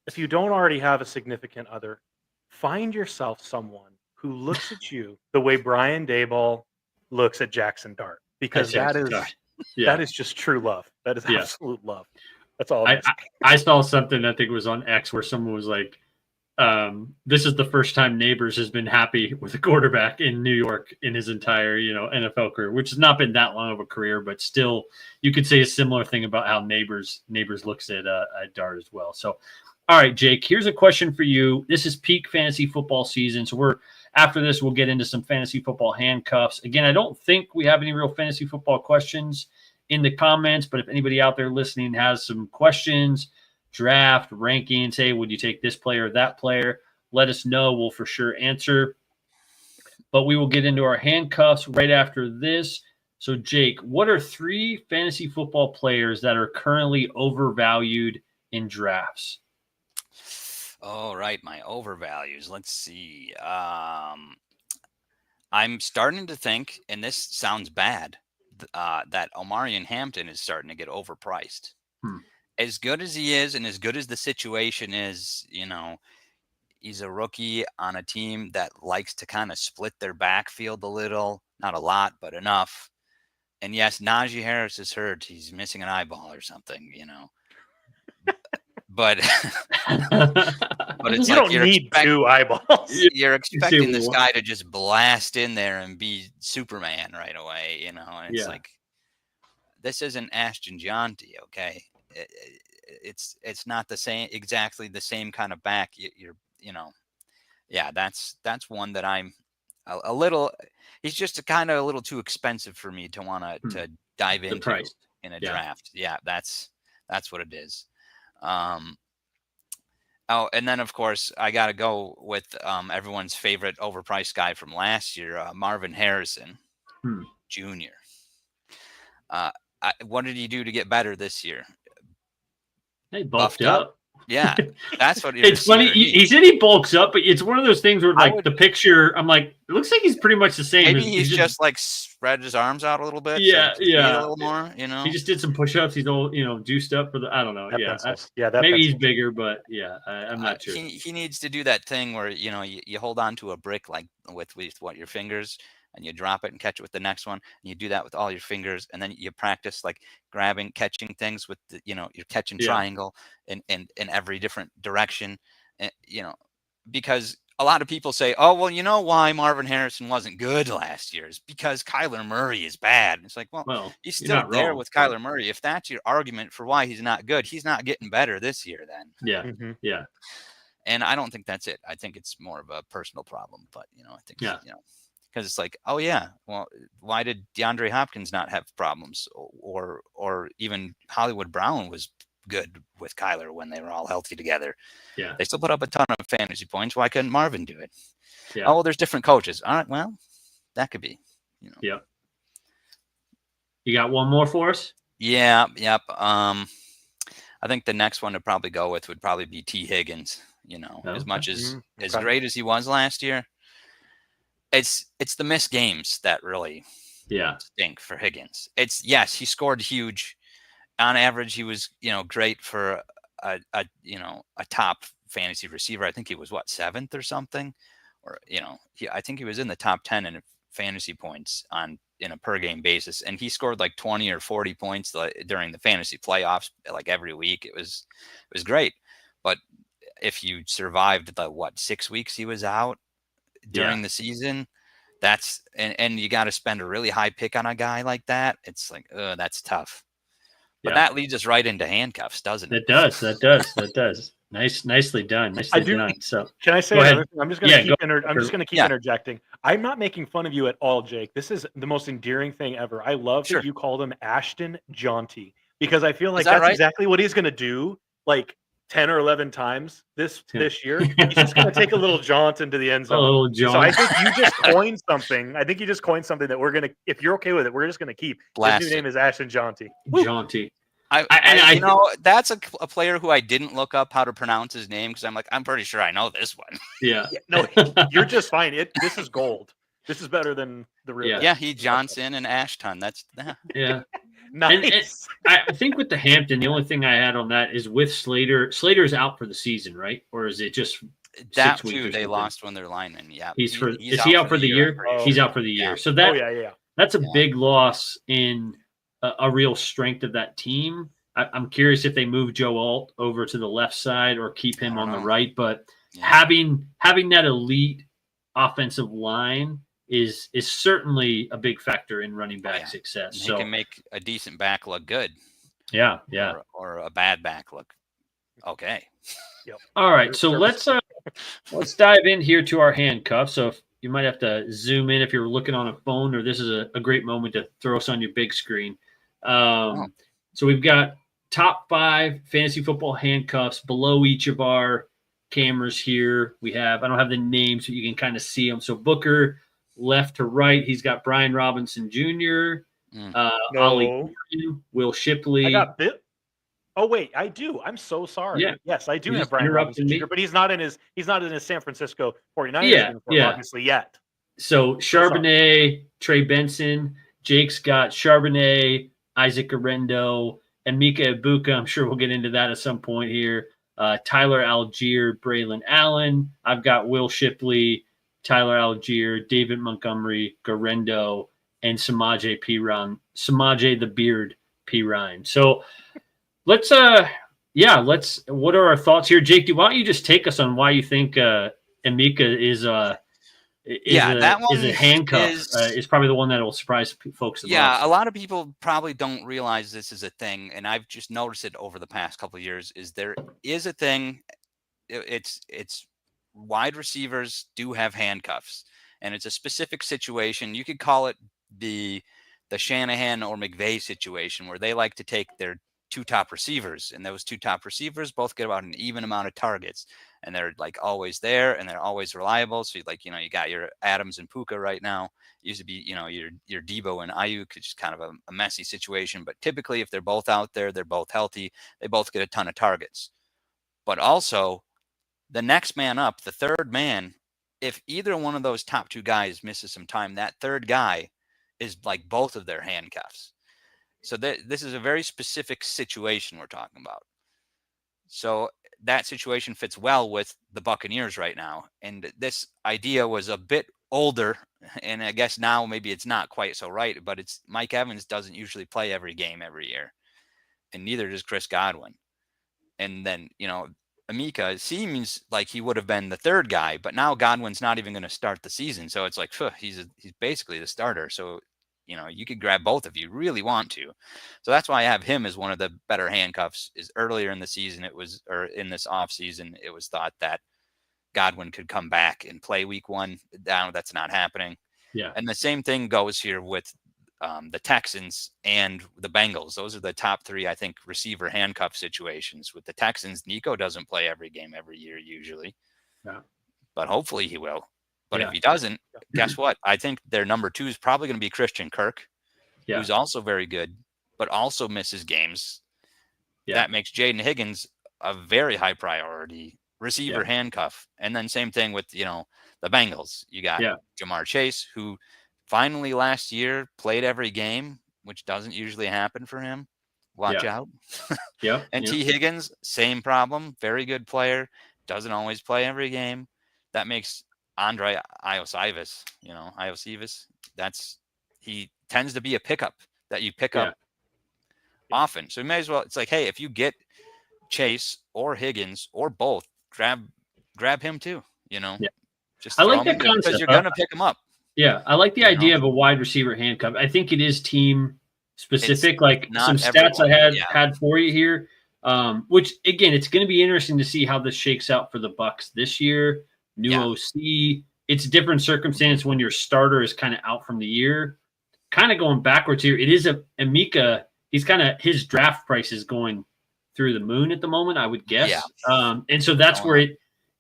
if you don't already have a significant other, find yourself someone who looks at you the way Brian Daboll looks at Jackson Dart. because that is just true love. That is absolute love. That's all. I saw something, I think it was on X, where someone was like, this is the first time Neighbors has been happy with a quarterback in New York in his entire, NFL career, which has not been that long of a career, but still you could say a similar thing about how Neighbors looks at Dart as well. So, all right, Jake, here's a question for you. This is peak fantasy football season. So after this, we'll get into some fantasy football handcuffs. Again, I don't think we have any real fantasy football questions in the comments, but if anybody out there listening has some questions, draft, rankings, hey, would you take this player or that player? Let us know. We'll for sure answer. But we will get into our handcuffs right after this. So, Jake, what are 3 fantasy football players that are currently overvalued in drafts? All right, my overvalues. Let's see. I'm starting to think, and this sounds bad, that Omarion Hampton is starting to get overpriced. As good as he is and as good as the situation is, he's a rookie on a team that likes to kind of split their backfield a little, not a lot, but enough. And yes, Najee Harris is hurt. He's missing an eyeball or something, But it's you don't need 2 eyeballs. You're expecting this guy to just blast in there and be Superman right away, and it's like, this isn't Ashton Jonty, okay? It's not exactly the same kind of back. That's one that I'm a little. He's just a little too expensive for me to want to dive into in a draft. Yeah, that's what it is. And then of course I got to go with everyone's favorite overpriced guy from last year, Marvin Harrison Jr. What did he do to get better this year? He bulked up. Yeah, that's what it's funny. He said he bulks up, but it's one of those things where, the picture, I'm like, it looks like he's pretty much the same. Maybe he's just like spread his arms out a little bit. Yeah, a little more. He just did some push-ups. He's all juiced up for the. I don't know. That maybe he's bigger, but I'm not sure. He needs to do that thing where you hold on to a brick like with your fingers, and you drop it and catch it with the next one. And you do that with all your fingers, and then you practice like grabbing, catching things with the, you're catching triangle in every different direction, and, because a lot of people say, oh, well, why Marvin Harrison wasn't good last year is because Kyler Murray is bad. And it's like, well he's still there with Kyler Murray. If that's your argument for why he's not good, he's not getting better this year then. Yeah. Mm-hmm. Yeah. And I don't think that's it. I think it's more of a personal problem, but I think, because it's like, oh yeah, well, why did DeAndre Hopkins not have problems, or even Hollywood Brown was good with Kyler when they were all healthy together? Yeah, they still put up a ton of fantasy points. Why couldn't Marvin do it? Yeah. Oh, well, there's different coaches. All right, well, that could be. Yeah. You got one more for us? Yeah. Yep. I think the next one to probably go with would probably be T. Higgins. As much as great as he was last year. It's the missed games that really stink for Higgins. He scored huge. On average, he was great for a top fantasy receiver. I think he was 7th or something, or I think he was in the top 10 in fantasy points in a per game basis, and he scored like 20 or 40 points during the fantasy playoffs like every week. It was great, but if you survived the 6 weeks he was out during the season, that's and you got to spend a really high pick on a guy like that. It's like, that's tough. But that leads us right into handcuffs, doesn't it? That does. Nicely done. Done. So can I say another thing? I'm just going to keep interjecting. I'm not making fun of you at all, Jake. This is the most endearing thing ever. I love that you called him Ashton Jonty, because I feel like that's exactly what he's going to do. Like 10 or 11 times this year. He's just going to take a little jaunt into the end zone. A little jaunt. So I think you just coined something. That we're going to, if you're okay with it, we're just going to keep. His new name is Ashton Jonty. Jaunty. That's a player who I didn't look up how to pronounce his name, because I'm pretty sure I know this one. Yeah. No, you're just fine. This is gold. This is better than the real. Yeah, he Johnson and Ashton. That's yeah. Nice. And I think with the Hampton, the only thing I had on that is with Slater. Slater's out for the season, right? Or is it just that 6 weeks? They lost one of their linemen. Yeah, is he out for the year? He's out for the year. So that That's a big loss in a real strength of that team. I'm curious if they move Joe Alt over to the left side or keep him on the right. But having that elite offensive line is certainly a big factor in running back success. So he can make a decent back look good. Yeah. Or a bad back look okay. Yep. All right, so let's dive in here to our handcuffs. So if you might have to zoom in if you're looking on a phone, or this is a great moment to throw us on your big screen. So we've got top 5 fantasy football handcuffs below each of our cameras here. I don't have the names, but you can kind of see them. So Booker, left to right, he's got Brian Robinson Jr., Ollie, Will Shipley. I got Bill. Oh wait, I do. I'm so sorry. Yeah. Yes, I do have Brian Robinson Jr., but he's not in his San Francisco 49ers uniform, obviously, yet. So Charbonnet, Trey Benson, Jake's got Charbonnet, Isaac Arendo, and Mika Ibuka. I'm sure we'll get into that at some point here. Tyler Algier, Braylon Allen. I've got Will Shipley, Tyler Algier, David Montgomery, Garendo, and Samaje the Beard Pirine. So let's what are our thoughts here? Jake, why don't you just take us on why you think Emeka is a handcuff is probably the one that will surprise folks the most. Yeah, a lot of people probably don't realize this is a thing, and I've just noticed it over the past couple of years. There is a thing. It's wide receivers do have handcuffs, and it's a specific situation. You could call it the Shanahan or McVay situation, where they like to take their 2 top receivers, and those 2 top receivers both get about an even amount of targets, and they're like always there, and they're always reliable. So you got your Adams and Puka right now. It used to be, your Debo and Ayuk, it's just kind of a messy situation. But typically, if they're both out there, they're both healthy, they both get a ton of targets. But also, the next man up, the third man, if either one of those top 2 guys misses some time, that third guy is like both of their handcuffs. So this is a very specific situation we're talking about. So that situation fits well with the Buccaneers right now. And this idea was a bit older, and I guess now maybe it's not quite so right, but it's Mike Evans doesn't usually play every game every year, and neither does Chris Godwin. And then, Emeka seems like he would have been the third guy, but now Godwin's not even going to start the season. So it's like, he's basically the starter. So you could grab both if you really want to. So that's why I have him as one of the better handcuffs. Is earlier in the season, or in this off season, it was thought that Godwin could come back and play week 1. Now that's not happening. Yeah. And the same thing goes here with the Texans and the Bengals. Those are the top 3, I think, receiver handcuff situations. With the Texans, Nico doesn't play every game every year usually. Yeah. But hopefully he will. But if he doesn't, guess what? I think their number 2 is probably going to be Christian Kirk, who's also very good, but also misses games. Yeah. That makes Jaden Higgins a very high priority receiver handcuff. And then same thing with, the Bengals. You got Jamar Chase, who finally last year played every game, which doesn't usually happen for him. Watch out. And T. Higgins, same problem. Very good player. Doesn't always play every game. That makes Andre Iosivas, he tends to be a pickup that you pick up often. So you may as well, it's like, hey, if you get Chase or Higgins or both, grab him too, Just I like that concept because you're going to pick him up. Yeah. I like the idea of a wide receiver handcuff. I think it is team specific, like some stats I had for you here. Which again, it's going to be interesting to see how this shakes out for the Bucs this year. New OC. It's a different circumstance when your starter is kind of out from the year. Kind of going backwards here. It is Emeka. He's his draft price is going through the moon at the moment, I would guess. Yeah. And so that's where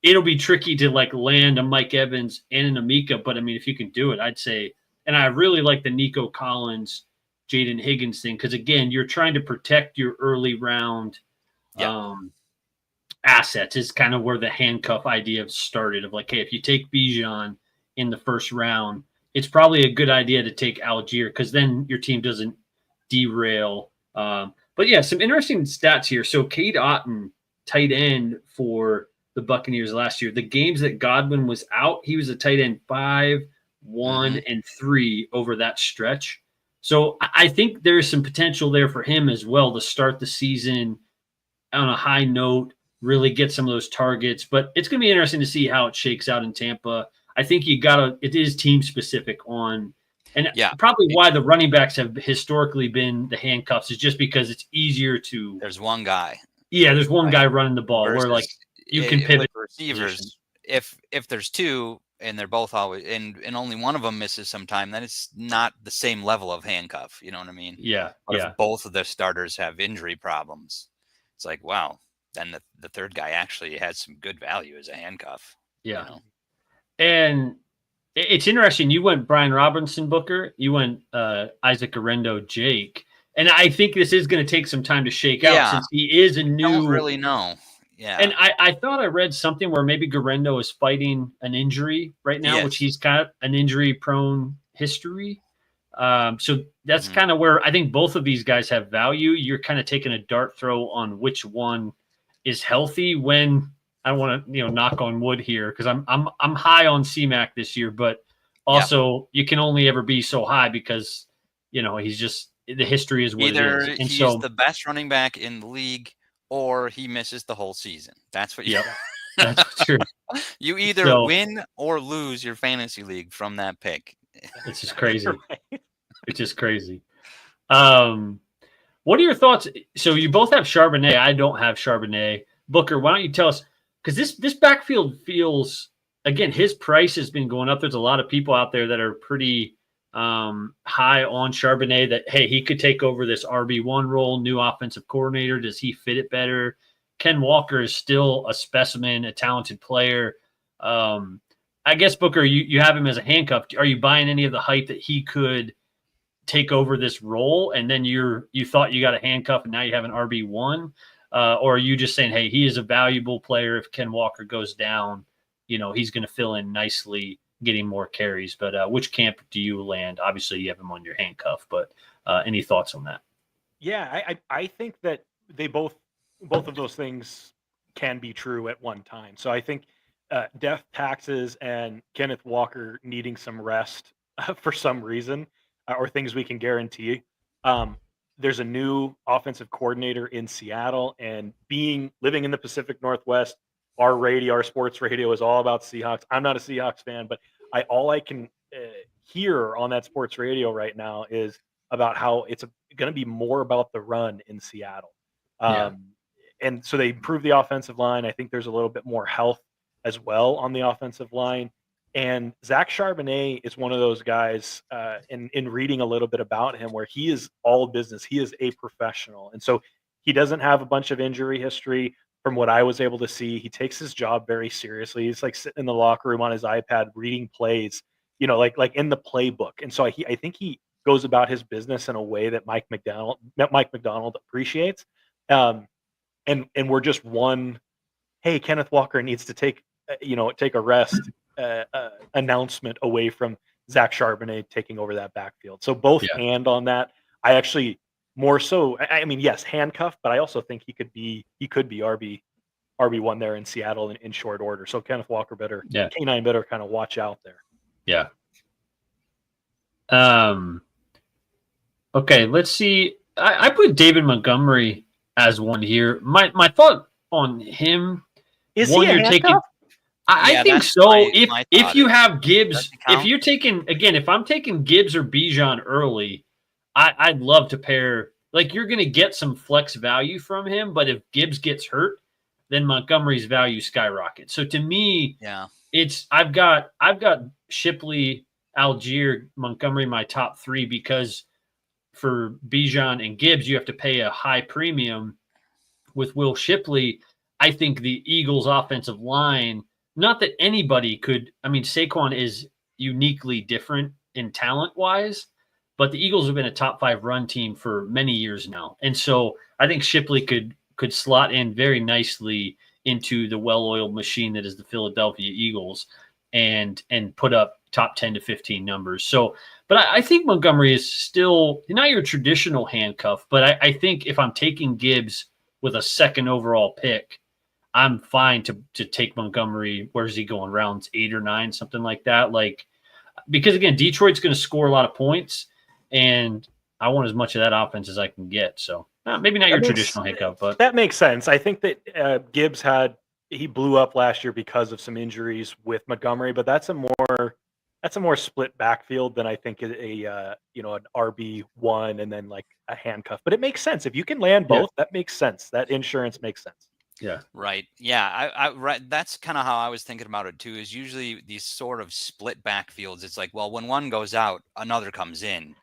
it'll be tricky to land a Mike Evans and an Emeka. But I mean, if you can do it, I'd say, and I really like the Nico Collins, Jaden Higgins thing. Cause again, you're trying to protect your early round, assets is kind of where the handcuff idea started of like, hey, if you take Bijan in the first round, it's probably a good idea to take Algier because then your team doesn't derail. But yeah, some interesting stats here. So Cade Otton, tight end for the Buccaneers last year, the games that Godwin was out, he was a tight end 5, 1 and 3 over that stretch. So I think there's some potential there for him as well to start the season on a high note, really get some of those targets. But it's going to be interesting to see how it shakes out in Tampa. I think it is team specific on, and probably why the running backs have historically been the handcuffs is just because it's easier to. There's one guy. Yeah, there's one guy running the ball where like you can pivot receivers. Position. If there's two and they're both always and only one of them misses sometime, then it's not the same level of handcuff. You know what I mean? Yeah. But if both of the starters have injury problems, it's like, wow, then the third guy actually has some good value as a handcuff. Yeah. You know? And it's interesting. You went Brian Robinson, Booker. You went Isaac Arendo, Jake. And I think this is going to take some time to shake out since he is a new. I don't really know. Yeah. And I thought I read something where maybe Garendo is fighting an injury right now, which he's got an injury-prone history. So that's kind of where I think both of these guys have value. You're kind of taking a dart throw on which one is healthy when I don't want to, knock on wood here because I'm high on C-Mac this year, but also you can only ever be so high because, he's just the history is what either it is. And he's the best running back in the league or he misses the whole season. That's what you That's true. You either win or lose your fantasy league from that pick. It's just crazy. It's just crazy. What are your thoughts? So you both have Charbonnet. I don't have Charbonnet. Booker, why don't you tell us? Because this backfield feels, again, his price has been going up. There's a lot of people out there that are pretty high on Charbonnet that, hey, he could take over this RB1 role, new offensive coordinator. Does he fit it better? Ken Walker is still a specimen, a talented player. I guess, Booker, you have him as a handcuff. Are you buying any of the hype that he could take over this role? And then you thought you got a handcuff and now you have an RB1? Or are you just saying, hey, he is a valuable player. If Ken Walker goes down, he's going to fill in nicely, getting more carries. But which camp do you land? Obviously, you have him on your handcuff, but any thoughts on that? Yeah, I think that they both of those things can be true at one time. So I think death taxes and Kenneth Walker needing some rest for some reason or things we can guarantee. There's a new offensive coordinator in Seattle, and living in the Pacific Northwest, our sports radio is all about Seahawks. I'm not a Seahawks fan, but all I can hear on that sports radio right now is about how it's going to be more about the run in Seattle. And so they improved the offensive line. I think there's a little bit more health as well on the offensive line. And Zach Charbonnet is one of those guys in reading a little bit about him where he is all business. He is a professional. And so he doesn't have a bunch of injury history from what I was able to see. He takes his job very seriously. He's like sitting in the locker room on his iPad reading plays, like in the playbook. And so I think he goes about his business in a way that Mike McDonald appreciates. And we're just hey, Kenneth Walker needs to take a rest announcement away from Zach Charbonnet taking over that backfield. So both hand on that. I actually more so, I mean, yes, handcuff, but I also think he could be RB1 there in Seattle in short order. So Kenneth Walker K9 better kind of watch out there. Yeah. Okay, let's see. I put David Montgomery as one here. My thought on him is he a handcuff? I think so. If you have Gibbs, if I'm taking Gibbs or Bijan early, I'd love to pair. Like, you're going to get some flex value from him, but if Gibbs gets hurt, then Montgomery's value skyrockets. So to me, I've got Shipley, Algier, Montgomery my top three, because for Bijan and Gibbs you have to pay a high premium. With Will Shipley, I think the Eagles' offensive line. Not that anybody could. I mean, Saquon is uniquely different in talent-wise, but the Eagles have been a top 5 run team for many years now. And so I think Shipley could slot in very nicely into the well-oiled machine that is the Philadelphia Eagles and put up top 10 to 15 numbers. So, but I think Montgomery is still not your traditional handcuff, but I think if I'm taking Gibbs with a second overall pick, I'm fine to take Montgomery. Where's he going? Rounds 8 or 9, something like that. Like, because again, Detroit's going to score a lot of points, and I want as much of that offense as I can get. So maybe not your traditional hiccup, but that makes sense. I think that Gibbs he blew up last year because of some injuries with Montgomery, but that's a more split backfield than I think an RB1 and then like a handcuff. But it makes sense if you can land both. That makes sense. That insurance makes sense. Yeah. Right. Yeah. Right. That's kind of how I was thinking about it too. Is usually these sort of split backfields. It's like, well, when one goes out, another comes in.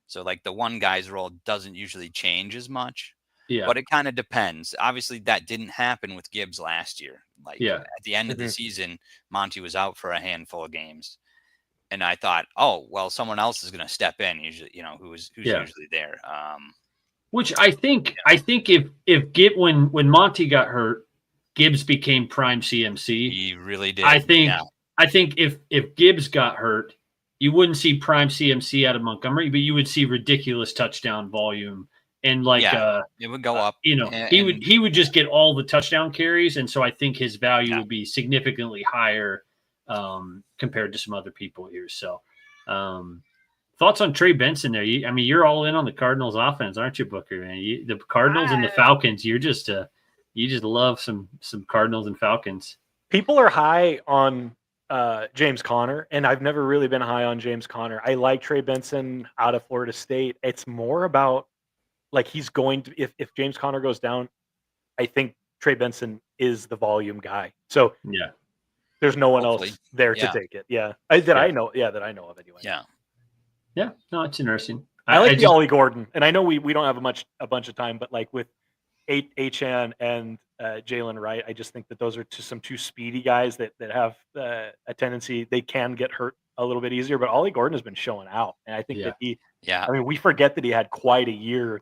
So like the one guy's role doesn't usually change as much. Yeah. But it kind of depends. Obviously, that didn't happen with Gibbs last year. Like at the end of the season, Monty was out for a handful of games. And I thought, oh, well, someone else is going to step in. Usually, who's usually there. Which I think if when Monty got hurt, Gibbs became prime CMC. He really did. I think if Gibbs got hurt, you wouldn't see prime CMC out of Montgomery, but you would see ridiculous touchdown volume and it would go up. He would just get all the touchdown carries, and so I think his value would be significantly higher compared to some other people here. So, thoughts on Trey Benson there? You're all in on the Cardinals offense, aren't you, Booker? Man, the Cardinals and the Falcons. You just love some Cardinals and Falcons. People are high on James Conner, and I've never really been high on James Conner. I like Trey Benson out of Florida State. It's more about like he's going to if James Conner goes down, I think Trey Benson is the volume guy. So there's no one else there to take it. I know of anyway. Yeah, no, it's interesting. I like the Ollie Gordon, and I know we don't have a bunch of time, but like with Achane and Jalen Wright, I just think that those are some two speedy guys that have a tendency they can get hurt a little bit easier. But Ollie Gordon has been showing out, and I think that we forget that he had quite a year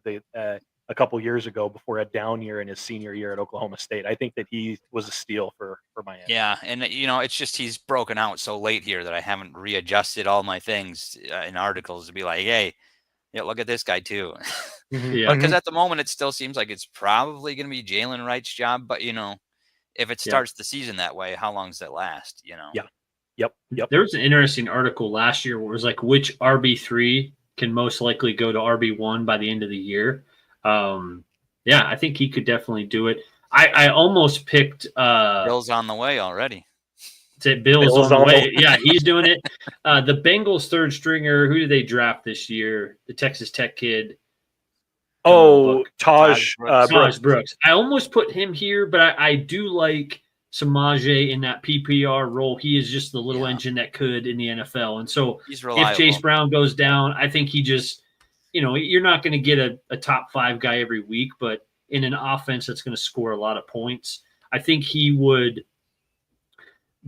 a couple years ago before a down year in his senior year at Oklahoma State. I think that he was a steal for Miami. Yeah, and it's just he's broken out so late here that I haven't readjusted all my things in articles to be like, hey, look at this guy too. Because at the moment it still seems like it's probably going to be Jalen Wright's job, but if it starts the season that way, how long does that last? Yep. There was an interesting article last year where it was like which RB3 can most likely go to RB1 by the end of the year. I think he could definitely do it. I almost picked Bill's on the way already. Bill's on the way. Yeah, he's doing it. The Bengals third stringer, who did they draft this year? The Texas Tech kid. Taj Brooks. I almost put him here, but I do like Samaje in that PPR role. He is just the little engine that could in the NFL. And so if Chase Brown goes down, I think he just, you're not going to get a top 5 guy every week, but in an offense that's going to score a lot of points, I think he would,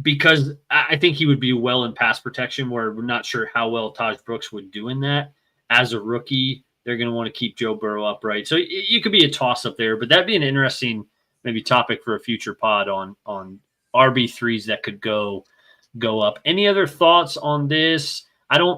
because I think he would be well in pass protection where we're not sure how well Taj Brooks would do in that. As a rookie, they're going to want to keep Joe Burrow upright. So you could be a toss-up there, but that'd be an interesting maybe topic for a future pod on RB3s that could go up. Any other thoughts on this?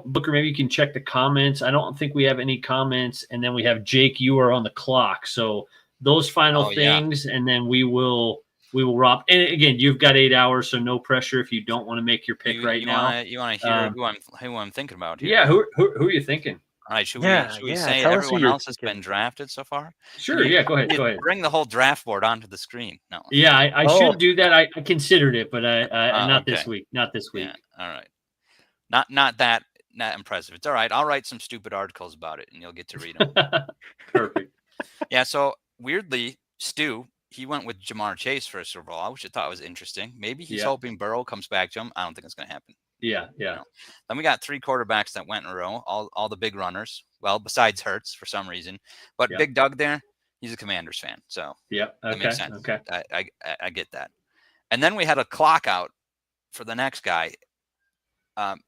Booker, maybe you can check the comments. I don't think we have any comments. And then we have Jake, you are on the clock. So those final things, and then we will wrap. And again, you've got 8 hours, so no pressure if you don't want to make your pick now. You want to hear who I'm thinking about here? Yeah, who are you thinking? All right, should we say everyone else has been drafted so far? Sure, go ahead. Bring the whole draft board onto the screen. No. Yeah, I should do that. I considered it, but not this week. Not this week. Yeah, all right. Not that impressive. It's all right. I'll write some stupid articles about it, and you'll get to read them. Perfect. Yeah, so weirdly, Stu, he went with Jamar Chase first of all, which I thought was interesting. Maybe he's hoping Burrow comes back to him. I don't think it's going to happen. Yeah. Then we got 3 quarterbacks that went in a row, all the big runners. Well, besides Hurts for some reason, but Big Doug there, he's a Commanders fan, so that makes sense. Okay, I get that. And then we had a clock out for the next guy,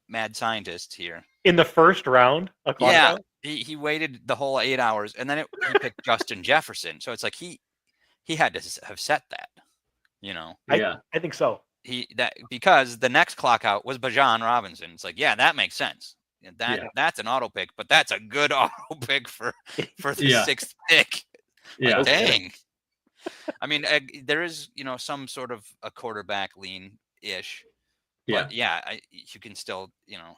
mad scientist here in the first round. A clock out? He waited the whole 8 hours, and then he picked Justin Jefferson. So it's like he had to have set that, I think so. Because the next clock out was Bijan Robinson. It's like, that makes sense. That's an auto pick, but that's a good auto pick for the 6th pick. Yeah, like, dang. I mean, there is some sort of a quarterback lean ish, But you can still,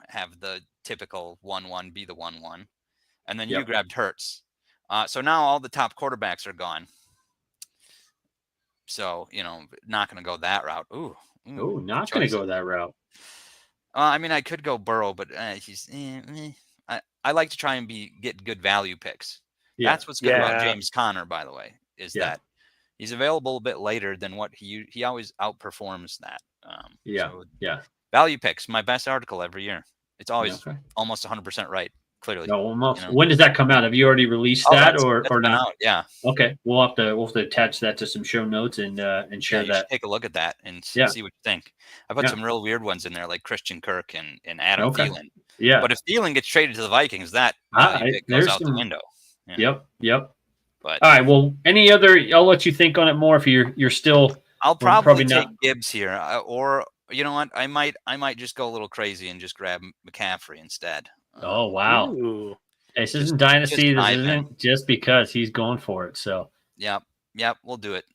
have the typical 1-1 be the 1-1. And then you grabbed Hurts. So now all the top quarterbacks are gone. So, not going to go that route. Ooh, not going to go that route. I mean, I could go Burrow, but he's. I like to try and get good value picks. Yeah. That's what's good about James Conner, by the way, is that he's available a bit later than what he always outperforms that. Value picks, my best article every year. It's always almost 100% right. Clearly, no, almost. When does that come out? Have you already released that or not? Out, yeah. Okay, we'll have to attach that to some show notes and share that. Take a look at that and see what you think. I put some real weird ones in there, like Christian Kirk and Adam Thielen. Yeah, but if Thielen gets traded to the Vikings, that pick goes out the window. Yeah. Yep. But all right, well, any other? I'll let you think on it more if you're still. I'll probably take Gibbs here, or you know what? I might just go a little crazy and just grab McCaffrey instead. Oh, wow. Ooh. This isn't Dynasty. This isn't just because he's going for it. So, yep. We'll do it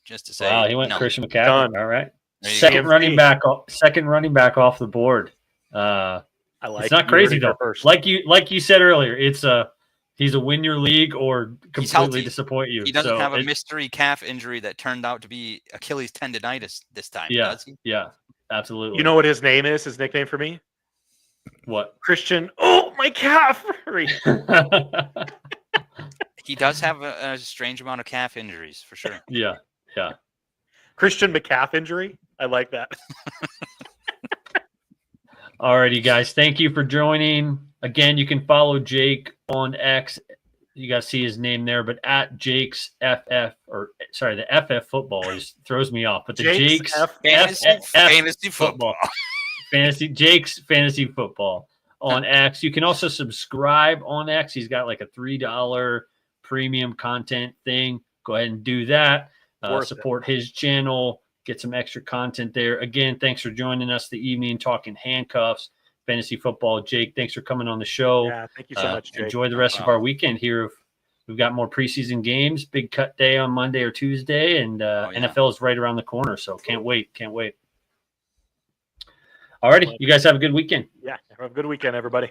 just to say. Wow, he went Christian McCaffrey. Done. All right. Second running back off the board. I like it's not crazy, though. Like you said earlier, he's a win your league or completely disappoint you. He doesn't have a mystery calf injury that turned out to be Achilles tendonitis this time, does he? Yeah, absolutely. You know what his name is? His nickname for me? What? Christian. Oh, my calf. He does have a strange amount of calf injuries for sure. Yeah. Christian McCaff injury. I like that. All righty, guys. Thank you for joining. Again, you can follow Jake on X. You guys see his name there, but at Jake's FF, the FF football throws me off. But the Jake's fantasy football. Jake's fantasy football on X. You can also subscribe on X. He's got like a $3 premium content thing. Go ahead and do that. Support his channel. Get some extra content there. Again, thanks for joining us the evening talking handcuffs, fantasy football. Jake, thanks for coming on the show. Yeah, thank you so much, Jake. Enjoy the rest of our weekend here. We've got more preseason games, big cut day on Monday or Tuesday, and NFL is right around the corner, so can't wait. All righty, you guys have a good weekend. Yeah, have a good weekend, everybody.